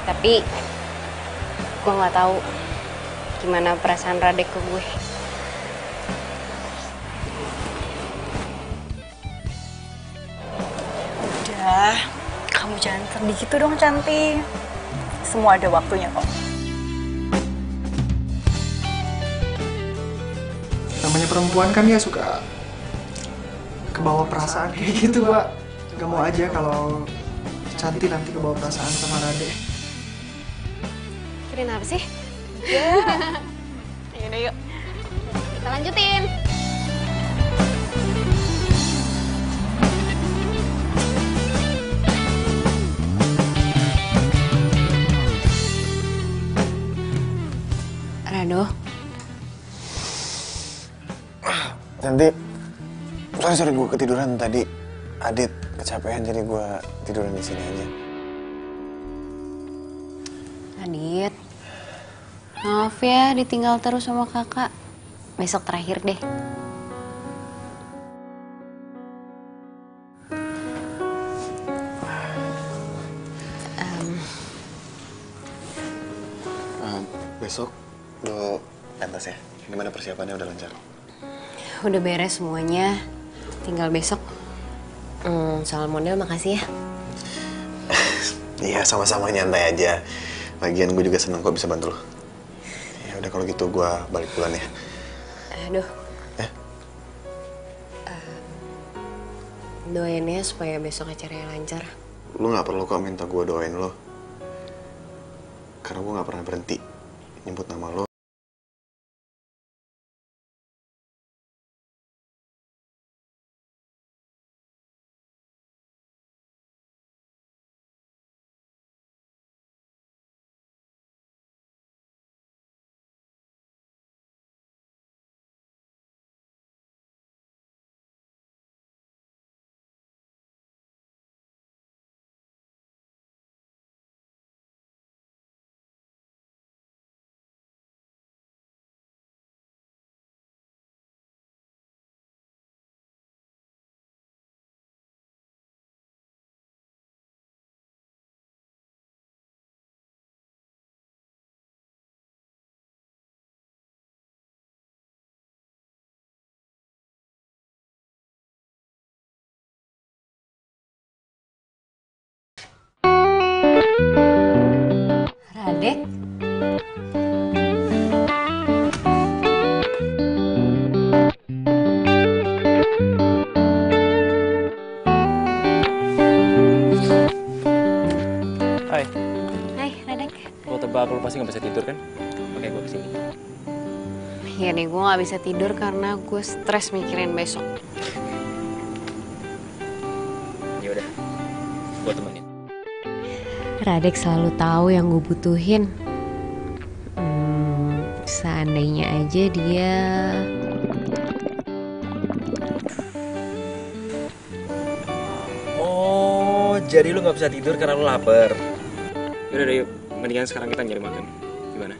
Tapi gue nggak tahu gimana perasaan Radek ke gue. Udah, kamu jangan sedih gitu dong, Cantik. Semua ada waktunya kok. Namanya perempuan kan ya suka kebawa perasaan kayak gitu, Mbak. Gak mau aja kalau Cantik nanti kebawa perasaan sama Rade. Kirain apa sih? Yaudah yuk. Kita lanjutin. Rado. Cantik, sorry gue ketiduran tadi. Adit kecapean jadi gue tiduran di sini aja. Adit, maaf ya ditinggal terus sama kakak. Besok terakhir deh. Besok lo pentas ya? Gimana persiapannya, udah lancar? Udah beres semuanya, tinggal besok. Soal model makasih ya. Iya, sama-sama, nyantai aja. Lagian gue juga seneng kok bisa bantu lo. Ya udah kalau gitu gue balik pulang ya. Aduh. Doain ya supaya besok acaranya lancar. Lo nggak perlu kok minta gue doain lo. Karena gue nggak pernah berhenti nyebut nama lo. Radek. Hai. Hai, Radek. Lo tebak lo pasti nggak bisa tidur kan? Oke, gue kesini. Ya nih, gue gak bisa tidur karena gue stres mikirin besok. Ya udah, gue temenin. Radek selalu tahu yang gue butuhin. Seandainya aja dia... Oh, jadi lu nggak bisa tidur karena lu lapar. Yaudah deh, yuk. Mendingan sekarang kita nyari makan. Gimana?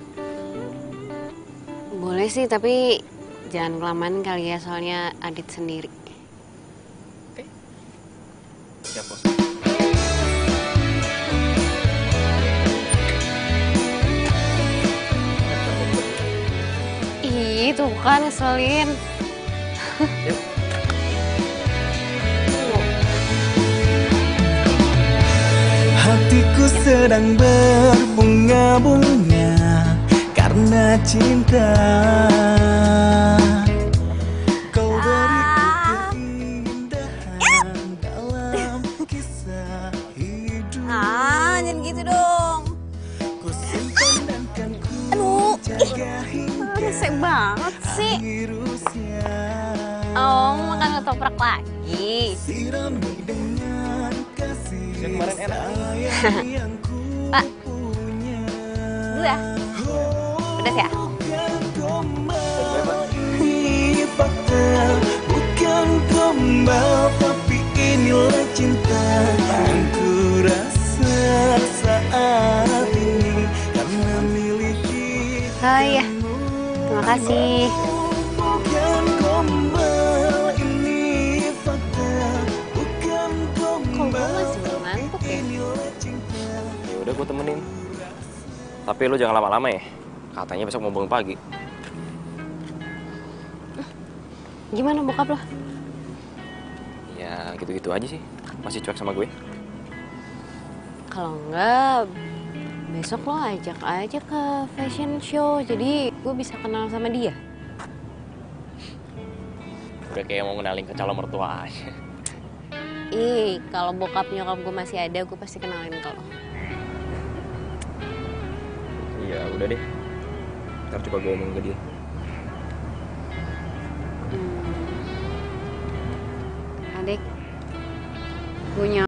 Boleh sih, tapi jangan kelamaan kali ya, soalnya Adit sendiri. Siap, bos. Ih, tuh kan ngeselin. Yuk. Hatiku sedang berbunga-bunga karena cinta. Kau beriku keindahan dalam kisah hidup. Jangan gitu dong. Ku simpan dan kan ku jaga hingga Rese banget sih. akhir usia. Oh, makan ketoprak lagi. Sirami dengan kasih Kemarin enak. yang ku Pak, punya. dulu ya. Pedas ya? Fakta Makasih. Kok gue masih belum ngantuk ya? Ya udah gue temenin. Tapi lu jangan lama-lama ya. Katanya besok mau bangun pagi. Gimana bokap lo? Ya gitu-gitu aja sih. Masih cuek sama gue. Kalau enggak, besok lo ajak aja ke fashion show. Jadi gue bisa kenal sama dia. Udah kayak mau kenalin ke calon mertua aja. Ih, kalau bokap nyokap gue masih ada, gue pasti kenalin ke lo. Iya udah deh. Ntar coba gue ngomong ke dia. Adek, punya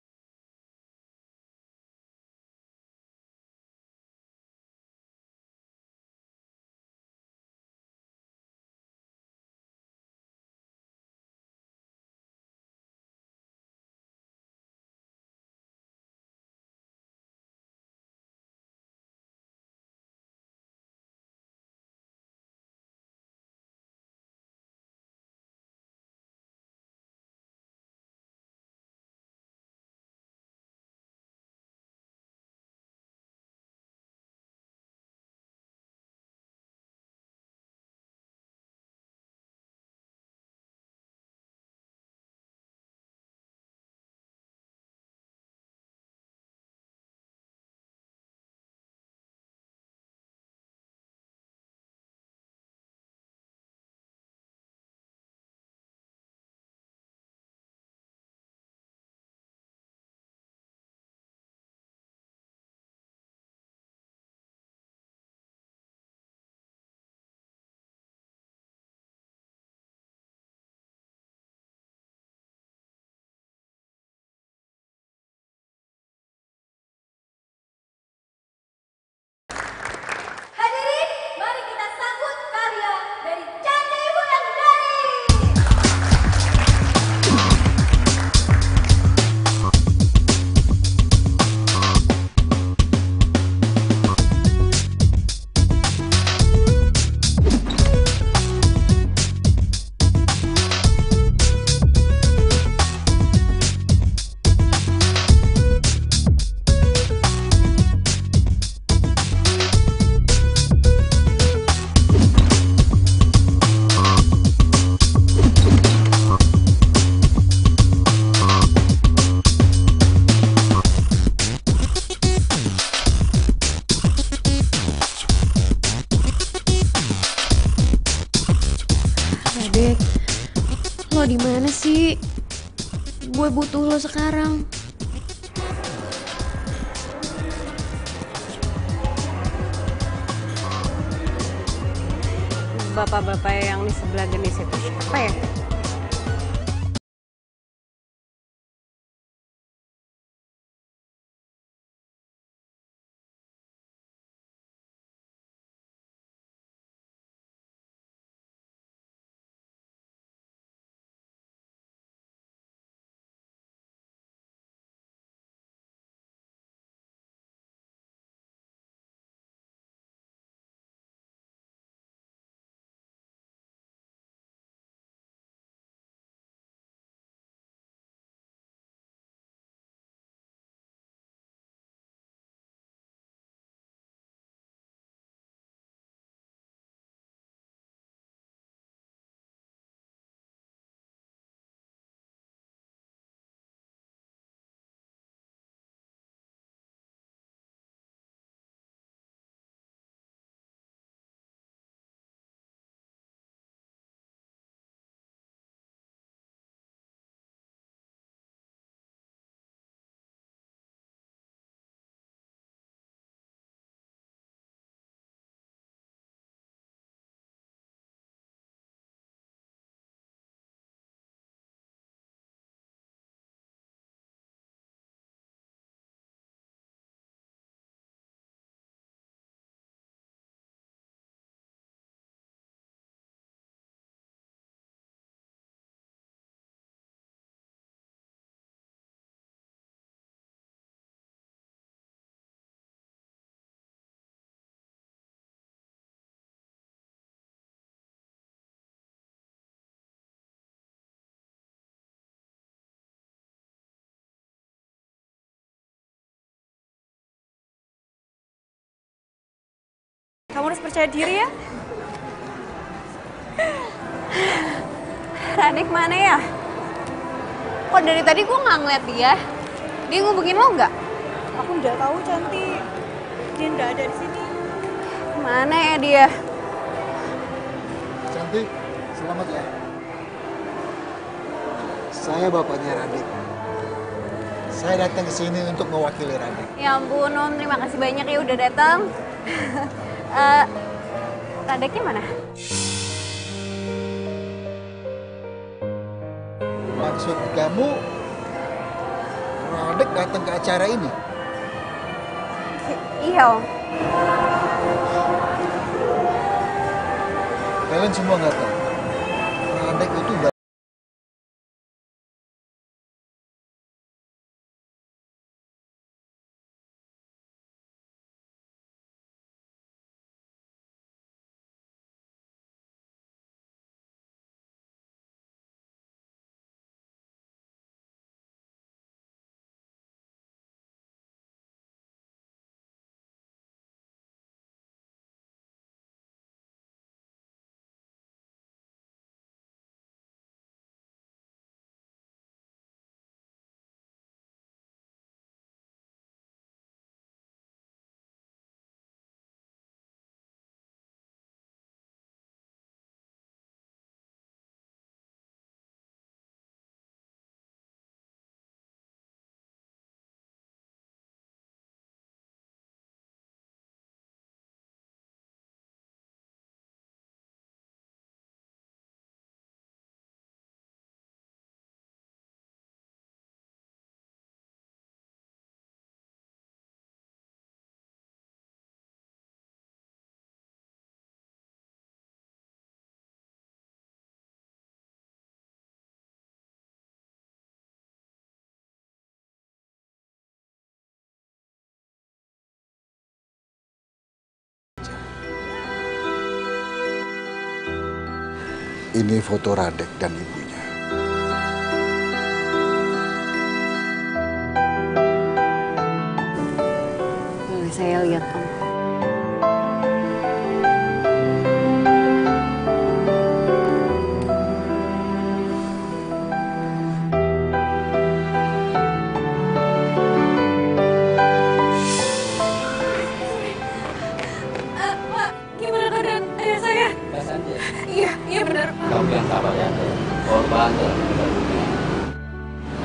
Hadirin, mari kita sambut karya dari Candi Wulandari. Adek, lo di mana sih? Gue butuh lo sekarang. bapak-bapak yang di sebelah genis itu siapa ya? Kamu harus percaya diri ya. Radek mana ya? Kok dari tadi gue nggak ngeliat dia? Dia ngubungin lo nggak? Aku udah tahu Cantik. Dia nggak ada di sini. Mana ya dia? Cantik, selamat ya. Saya bapaknya Radek. Saya datang ke sini untuk mewakili Radek. Ya ampun Om, terima kasih banyak ya udah datang. Radeknya mana? Maksud kamu, Radek datang ke acara ini? Iya Om. Kalian semua nggak tahu. Radek itu ini foto Radek dan ibunya. Boleh saya lihat Om? Pak, gimana keadaan ayah saya? Iya benar. Kamu yang sabar ya, korban telah meninggal dunia.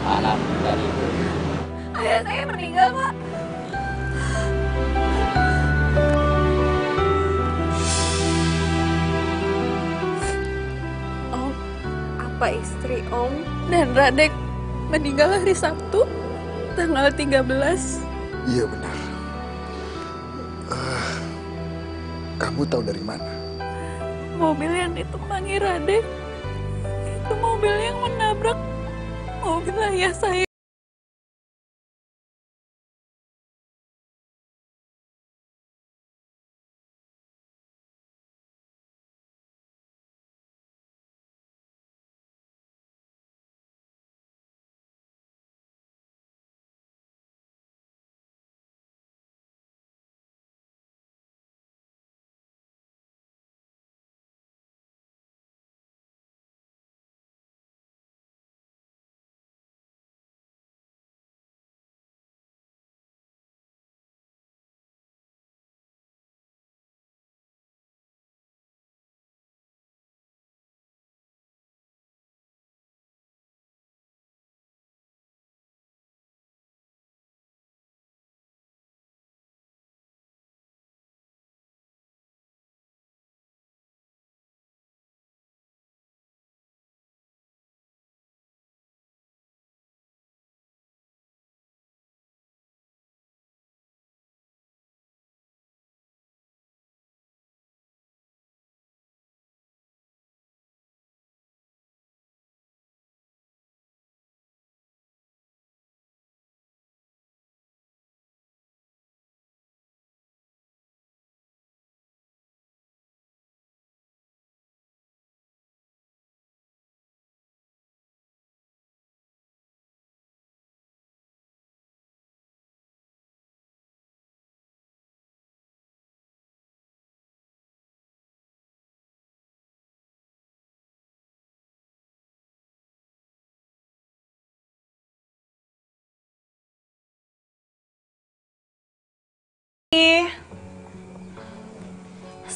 Anak dan ibu. Ayah saya meninggal, Pak. Om, apa istri Om dan Radek meninggal hari Sabtu, tanggal 13? Iya benar. Kamu tahu dari mana? Mobil yang ditumpangi Radek, itu mobil yang menabrak mobil ayah saya.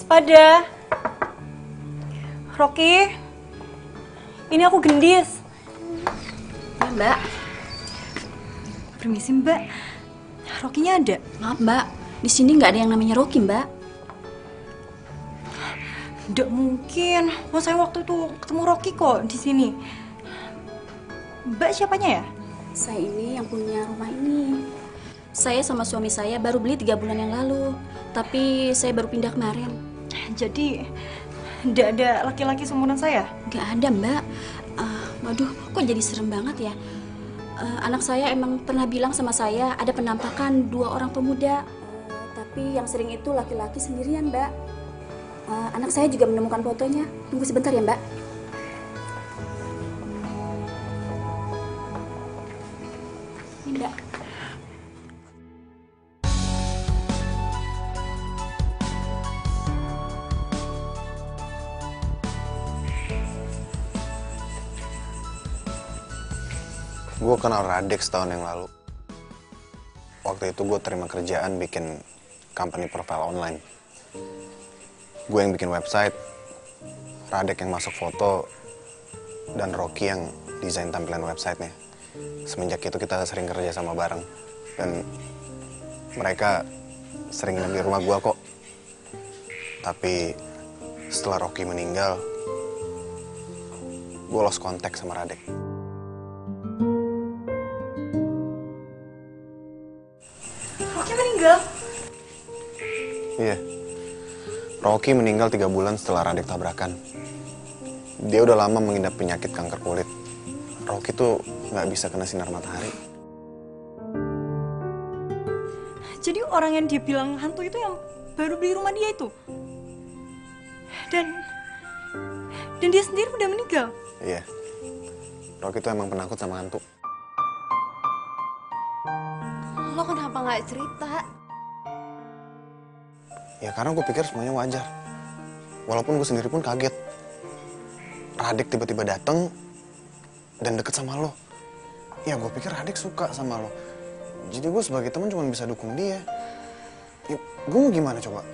Sepada. Rocky. Ini aku Gendis. Ya, Mbak. Permisi, Mbak. Rocky-nya ada? Maaf, Mbak. Di sini nggak ada yang namanya Rocky, Mbak. Nggak mungkin. Wah, saya waktu itu ketemu Rocky kok di sini. Mbak siapanya ya? Saya ini yang punya rumah ini. Saya sama suami saya baru beli 3 bulan yang lalu. Tapi saya baru pindah kemarin. Jadi, nggak ada laki-laki seumuran saya? Nggak ada, Mbak. Waduh, kok jadi serem banget ya? Anak saya emang pernah bilang sama saya ada penampakan 2 orang pemuda. Tapi yang sering itu laki-laki sendirian, Mbak. Anak saya juga menemukan fotonya. Tunggu sebentar ya, Mbak. Ini, Mbak. Gue kenal Radek setahun yang lalu. Waktu itu gue terima kerjaan bikin company profile online. Gue yang bikin website, Radek yang masuk foto, dan Rocky yang desain tampilan websitenya. Semenjak itu kita sering kerja sama bareng. Dan mereka sering nginep di rumah gue kok. Tapi setelah Rocky meninggal, gue lost contact sama Radek. Iya, Rocky meninggal 3 bulan setelah Radek tabrakan. Dia udah lama mengidap penyakit kanker kulit. Rocky tuh nggak bisa kena sinar matahari. Jadi orang yang dia bilang hantu itu yang baru beli rumah dia itu? Dan dia sendiri udah meninggal? Iya, Rocky tuh emang penakut sama hantu. Lo kenapa nggak cerita? Ya karena gue pikir semuanya wajar. Walaupun gue sendiri pun kaget. Radek tiba-tiba dateng dan deket sama lo. Ya gue pikir Radek suka sama lo. Jadi gue sebagai teman cuma bisa dukung dia. Ya, gue mau gimana coba?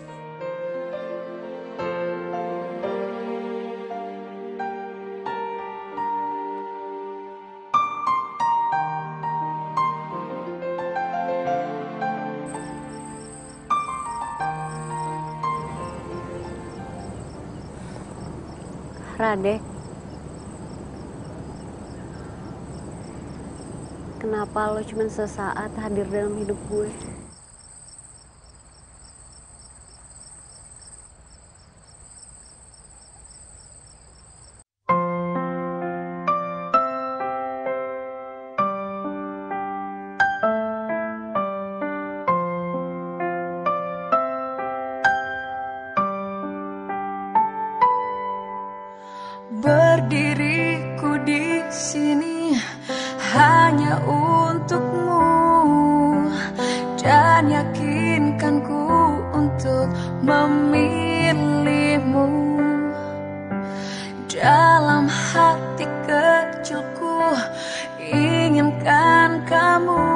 Radek, kenapa lo cuma sesaat hadir dalam hidup gue? Berdiriku di sini hanya untukmu dan yakinkanku untuk memilihmu. Dalam hati kecilku inginkan kamu,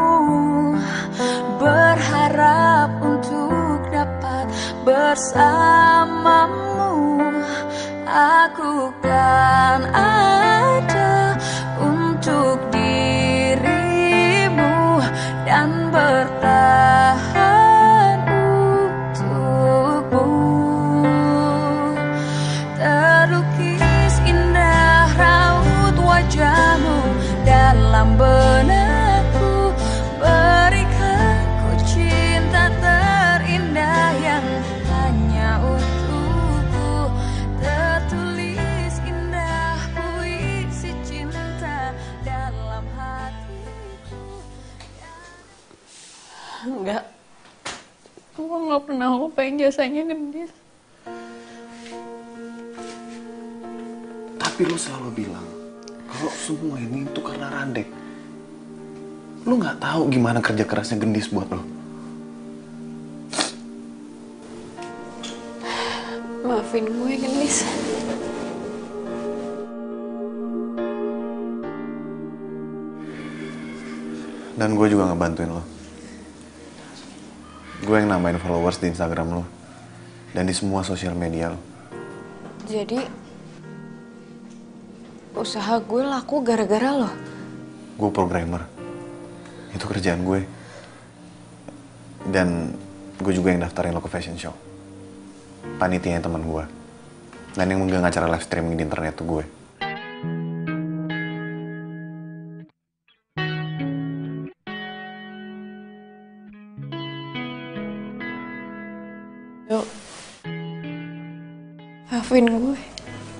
berharap untuk dapat bersamamu. Aku kan ada untuk dirimu dan bertahan untukmu. Terlukis indah raut wajahmu dalam benakku, berikan ku cinta terindah yang hanya untukku. Tertulis indah puisi cinta dalam hatiku. Enggak, aku nggak pernah lupain jasanya Gendis. Tapi lo selalu bilang kalau semua ini itu karena Radek. Lo nggak tahu gimana kerja kerasnya Gendis buat lo. Maafin gue, Gendis. Dan gue juga ngebantuin lo. Gue yang nambahin followers di Instagram lo. dan di semua sosial media lo. Jadi usaha gue laku gara-gara lo. Gue programmer, itu kerjaan gue. Dan gue juga yang daftarin lo ke fashion show. Panitianya teman gue. Dan yang megang acara live streaming di internet tuh gue. Yuk, maafin gue.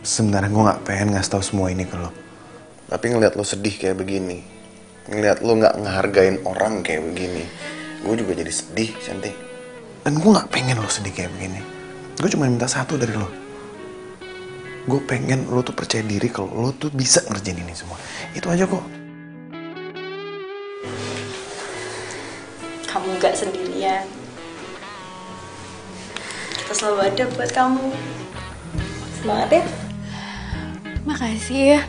Sebenarnya gue gak pengen ngasih tahu semua ini ke lo. Tapi ngeliat lo sedih kayak begini, ngeliat lo gak ngehargain orang kayak begini, gue juga jadi sedih, Cantik. Dan gue gak pengen lo sedih kayak begini. Gue cuma minta satu dari lo. Gue pengen lo tuh percaya diri kalau lo tuh bisa ngerjain ini semua. Itu aja kok. Kamu gak sendirian. Kita selalu ada buat kamu. Semangat ya. Makasih ya.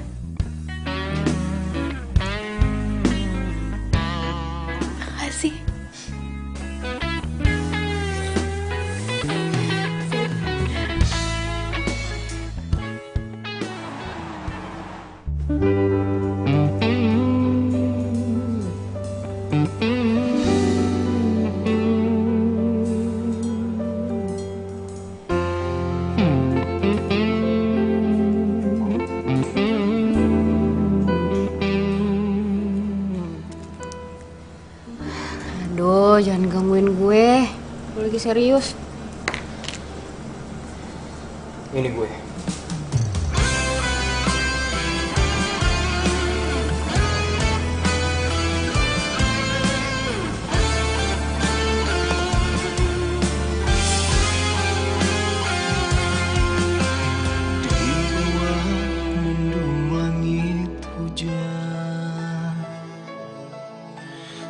Makasih. Aduh, jangan gangguin gue. Gue lagi serius. Ini gue.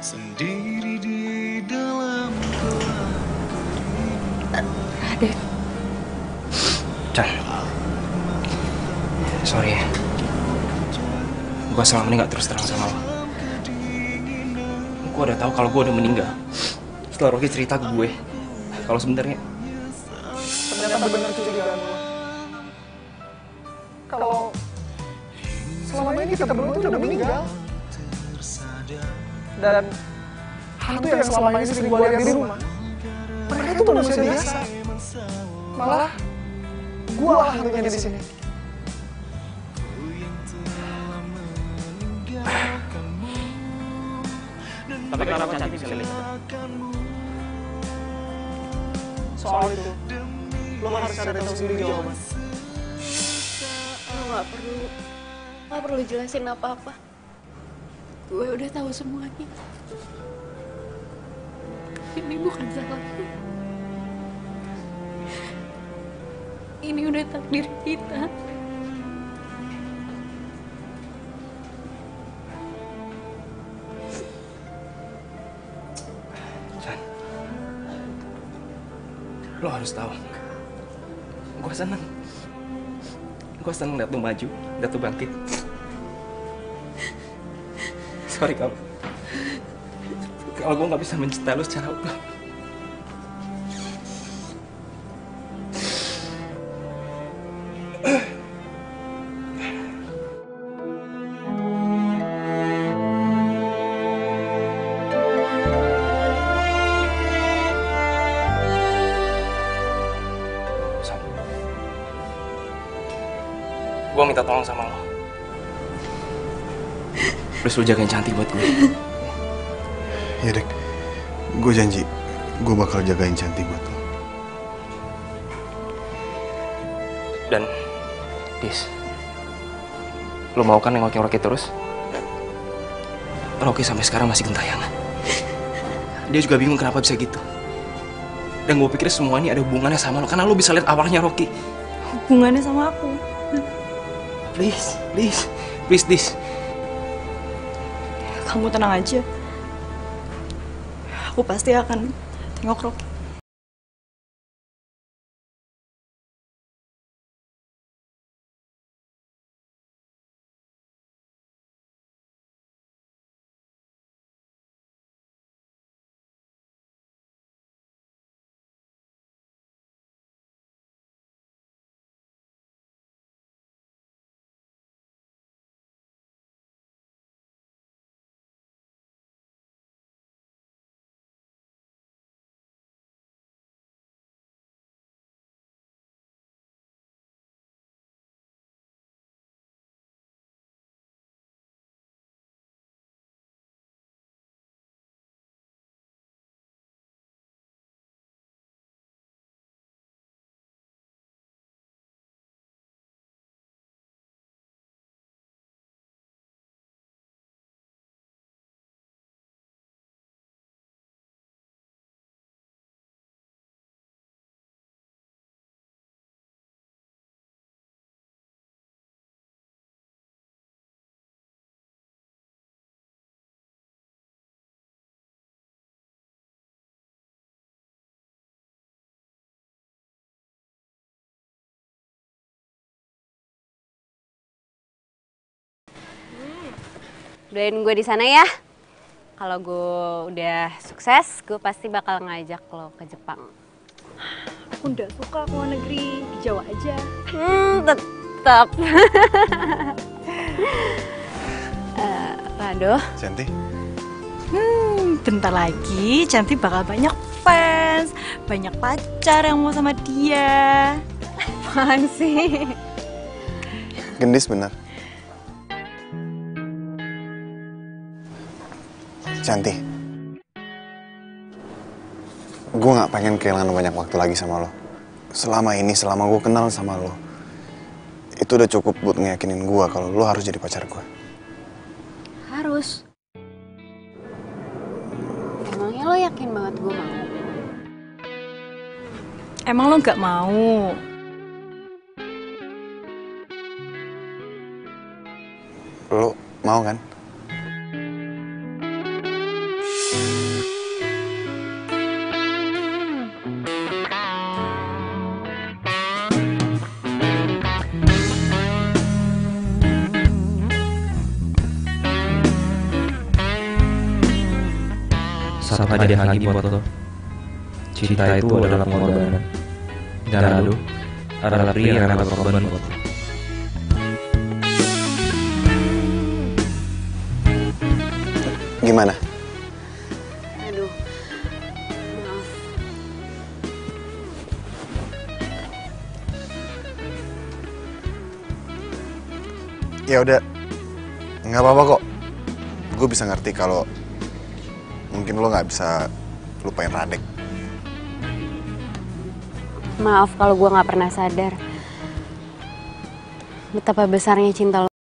Sendiri di dalam Radek. Chan, sorry ya. Gue selama ini gak terus terang sama lo. Gue udah tahu kalau gue udah meninggal. Setelah Rocky cerita ke gue, kalau sebenarnya ternyata benar itu dugaan lo. Kalau selama ini kita berdua tuh udah meninggal. Dan hantu yang selama ini sering gue lihat di rumah, mereka tuh manusia biasa. Malah gue hantunya di sini. tapi kenapa Cantik bisa lihat? Soal itu, lo harus cari tahu sendiri jawaban. Lo gak perlu jelasin apa-apa. Gue udah tahu semuanya. Ini bukan salahku. Ini udah takdir kita. San, lo harus tahu. Gue seneng. Gue seneng liat lo maju, liat lo bangkit. Sorry kalau gue nggak bisa mencintai lo secara utuh. Gue minta tolong sama lo. Please lo jagain Cantik buat gue. Ya Dek, gue janji gue bakal jagain Cantik buat lo. Dan, Dis, lo mau kan nengokin Rocky terus? Rocky sampai sekarang masih gentayangan. Dia juga bingung kenapa bisa gitu. Dan gue pikir semua ini ada hubungannya sama lo, karena lo bisa lihat awalnya Rocky. Hubungannya sama aku. Please, Dis. Kamu tenang aja. Aku pasti akan tengok Rocky. Doain gue di sana ya. Kalau gue udah sukses, gue pasti bakal ngajak lo ke Jepang. Aku nggak suka ke luar negeri, di Jawa aja. Tetap. Rado. Cantik. Bentar lagi Cantik bakal banyak fans, banyak pacar yang mau sama dia. Apaan sih? Gendis bener. Cantik. Gue gak pengen kehilangan banyak waktu lagi sama lo. Selama ini, selama gue kenal sama lo, itu udah cukup buat ngeyakinin gue kalau lo harus jadi pacar gue. Harus. Emangnya lo yakin banget gue mau? Emang lo nggak mau? Lo mau kan? Satu hadiah lagi buat lo. Cinta itu adalah pengorbanan. Dan Rado adalah pria yang rela berkorban buat lo. Gimana? Aduh, maaf. Ya udah, nggak apa-apa kok. Gue bisa ngerti kalau mungkin lo nggak bisa lupain Radek. Maaf kalau gue nggak pernah sadar betapa besarnya cinta lo.